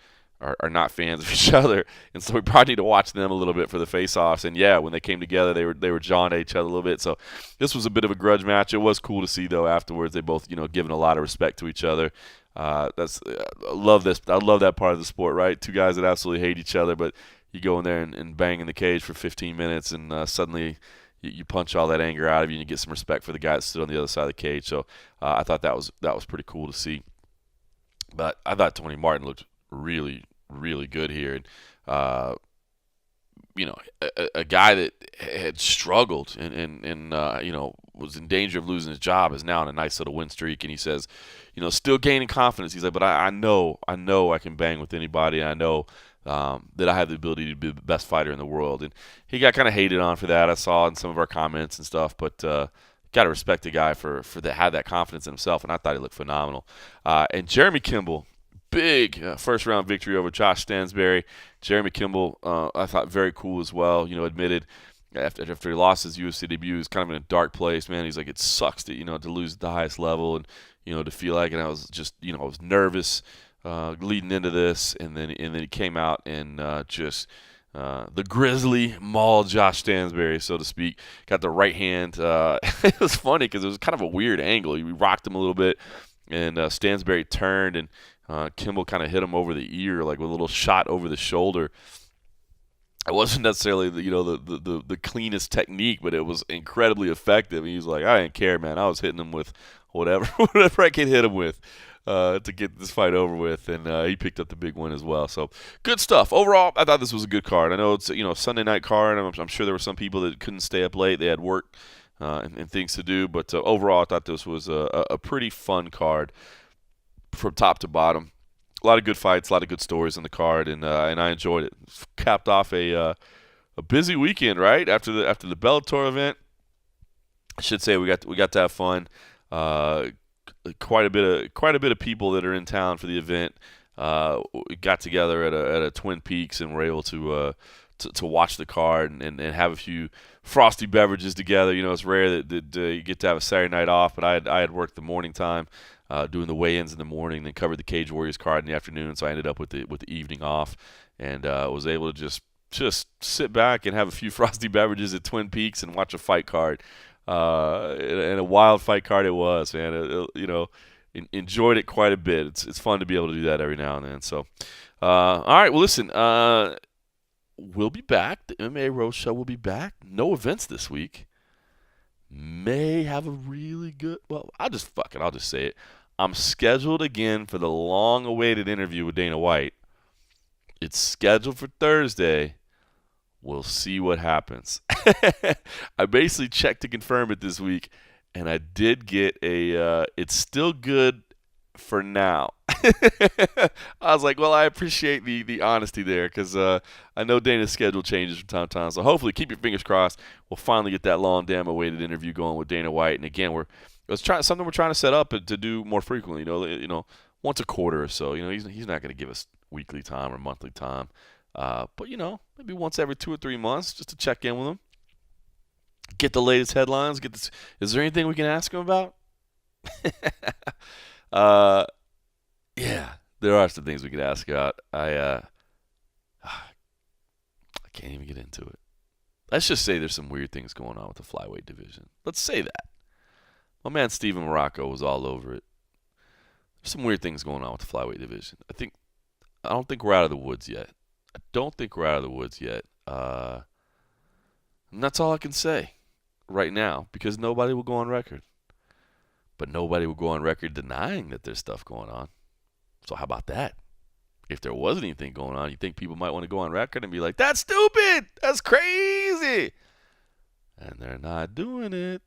not fans of each other, and so we probably need to watch them a little bit for the face-offs. And yeah, when they came together, they were jawing at each other a little bit. So this was a bit of a grudge match. It was cool to see, though. Afterwards, they both giving a lot of respect to each other. I love this. I love that part of the sport, right? Two guys that absolutely hate each other, but you go in there and bang in the cage for 15 minutes, and suddenly you punch all that anger out of you, and you get some respect for the guy that stood on the other side of the cage. So I thought that was pretty cool to see. But I thought Tony Martin looked really, really good here, and a guy that had struggled and was in danger of losing his job is now on a nice little win streak, and he says, still gaining confidence. He's like, but I know I can bang with anybody, and I know that I have the ability to be the best fighter in the world. And he got kind of hated on for that. I saw in some of our comments and stuff, but got to respect the guy for that, had that confidence in himself, and I thought he looked phenomenal. And Jeremy Kimball, big first-round victory over Josh Stansberry. Jeremy Kimball, I thought very cool as well. Admitted after he lost his UFC debut, he was kind of in a dark place, man. He's like, it sucks to lose at the highest level and to feel like, and I was just I was nervous leading into this, and then he came out and just the Grizzly mauled Josh Stansberry, so to speak. Got the right hand. It was funny because it was kind of a weird angle. He rocked him a little bit, and Stansberry turned, and Kimball kind of hit him over the ear, like with a little shot over the shoulder. It wasn't necessarily the cleanest technique, but it was incredibly effective. He was like, I didn't care, man. I was hitting him with whatever I could hit him with to get this fight over with, and he picked up the big win as well. So good stuff. Overall, I thought this was a good card. I know it's a Sunday night card. I'm sure there were some people that couldn't stay up late. They had work and things to do, but overall, I thought this was a pretty fun card from top to bottom. A lot of good fights, a lot of good stories on the card, and I enjoyed it. Capped off a busy weekend, right after the Bellator event. I should say we got to have fun. Quite a bit of people that are in town for the event got together at a Twin Peaks and were able to watch the card and have a few frosty beverages together. It's rare that you get to have a Saturday night off, but I had worked the morning time. Doing the weigh-ins in the morning, then covered the Cage Warriors card in the afternoon, so I ended up with the evening off, and was able to just sit back and have a few frosty beverages at Twin Peaks and watch a fight card. And a wild fight card it was, man. Enjoyed it quite a bit. It's fun to be able to do that every now and then. So, all right, well, listen, we'll be back. The MMA Roast Show will be back. No events this week. May have a really good, I'll just say it. I'm scheduled again for the long-awaited interview with Dana White. It's scheduled for Thursday. We'll see what happens. I basically checked to confirm it this week, and I did get it's still good for now. I was like, well, I appreciate the honesty there because I know Dana's schedule changes from time to time. So hopefully, keep your fingers crossed. We'll finally get that long, damn awaited interview going with Dana White. And again, something we're trying to set up to do more frequently. Once a quarter or so. He's not going to give us weekly time or monthly time, but maybe once every 2 or 3 months just to check in with him, get the latest headlines. Is there anything we can ask him about? Yeah, there are some things we could ask about. I can't even get into it. Let's just say there's some weird things going on with the flyweight division. Let's say that. My man Steven Morocco was all over it. There's some weird things going on with the flyweight division. I don't think we're out of the woods yet. And that's all I can say right now because nobody will go on record. But nobody will go on record denying that there's stuff going on. So how about that? If there wasn't anything going on, you think people might want to go on record and be like, that's stupid. That's crazy. And they're not doing it.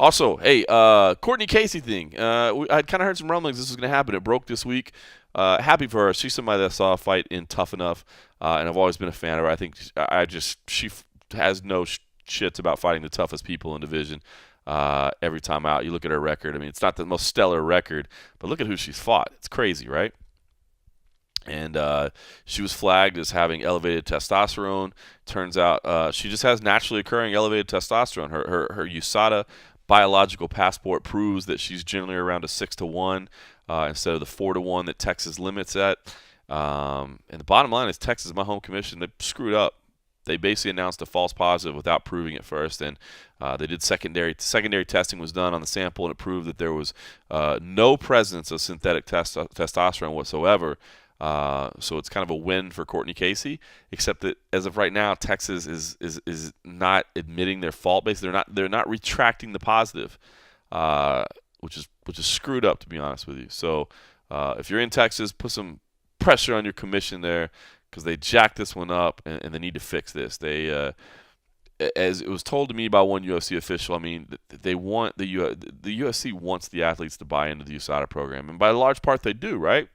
Also, hey, Courtney Casey thing. I'd kind of heard some rumblings this was going to happen. It broke this week. Happy for her. She's somebody that I saw a fight in Tough Enough, and I've always been a fan of her. I think she has no shits about fighting the toughest people in division. Every time out, you look at her record. I mean, it's not the most stellar record, but look at who she's fought. It's crazy, right? And she was flagged as having elevated testosterone. Turns out she just has naturally occurring elevated testosterone. Her USADA biological passport proves that she's generally around a 6-to-1 instead of the 4-to-1 that Texas limits at. And the bottom line is Texas, my home commission, they screwed up. They basically announced a false positive without proving it first, and they did secondary testing was done on the sample, and it proved that there was no presence of synthetic testosterone whatsoever. So it's kind of a win for Courtney Casey, except that as of right now, Texas is not admitting their fault. Basically, they're not retracting the positive, which is screwed up, to be honest with you. So if you're in Texas, put some pressure on your commission there, because they jacked this one up and they need to fix this. as it was told to me by one UFC official, I mean, they want the UFC wants the athletes to buy into the USADA program, and by a large part they do, right?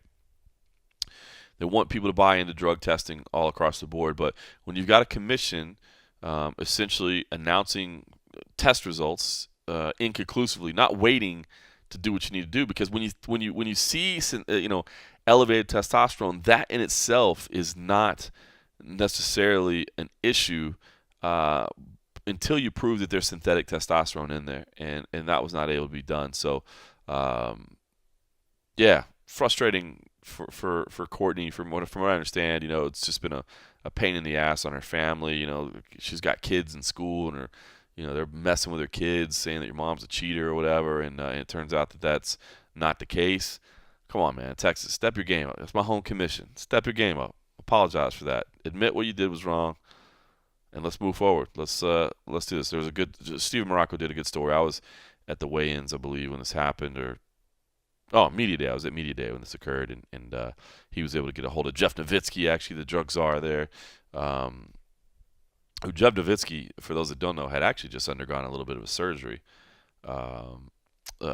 They want people to buy into drug testing all across the board, but when you've got a commission essentially announcing test results inconclusively, not waiting to do what you need to do, because when you see elevated testosterone, that in itself is not necessarily an issue until you prove that there's synthetic testosterone in there, and that was not able to be done. So yeah, frustrating for Courtney. From what I understand, it's just been a pain in the ass on her family. She's got kids in school, and they're messing with her kids, saying that your mom's a cheater or whatever, and it turns out that that's not the case. Come on, man, Texas, step your game up. That's my home commission. Step your game up. Apologize for that. Admit what you did was wrong, and let's move forward. Let's do this. There was a good Steven Morocco did a good story. I was at the weigh-ins, I believe, when this happened, media day. I was at media day when this occurred, and he was able to get a hold of Jeff Nowitzki, actually the drug czar there. Jeff Nowitzki, for those that don't know, had actually just undergone a little bit of a surgery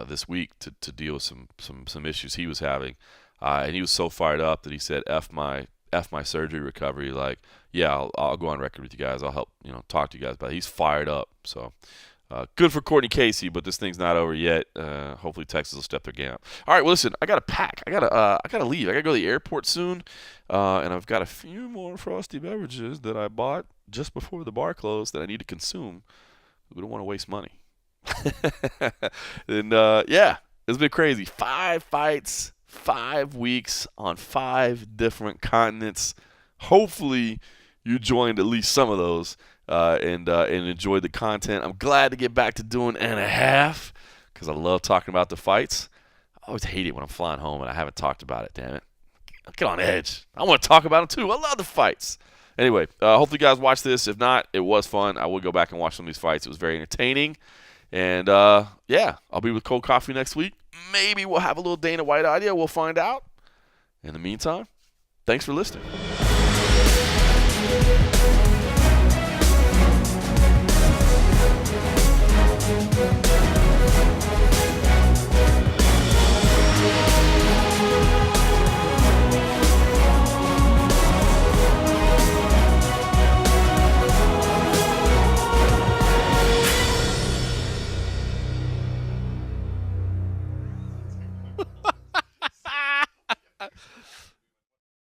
this week to deal with some issues he was having, and he was so fired up that he said, "F my surgery recovery." Like, yeah, I'll go on record with you guys. I'll help talk to you guys about it. He's fired up. So good for Courtney Casey, but this thing's not over yet. Hopefully Texas will step their game up. All right, well, listen, I got to pack. I gotta leave. I gotta go to the airport soon, and I've got a few more frosty beverages that I bought just before the bar closed that I need to consume. We don't want to waste money. And yeah, it's been crazy. 5 fights, 5 weeks on 5 different continents. Hopefully you joined at least some of those and enjoyed the content. I'm glad to get back to doing and a half because I love talking about the fights. I always hate it when I'm flying home and I haven't talked about it, damn it. I get on edge. I want to talk about them too. I love the fights. Anyway, hopefully you guys watch this. If not, it was fun. I will go back and watch some of these fights. It was very entertaining. And, yeah, I'll be with Cold Coffee next week. Maybe we'll have a little Dana White audio. We'll find out. In the meantime, thanks for listening.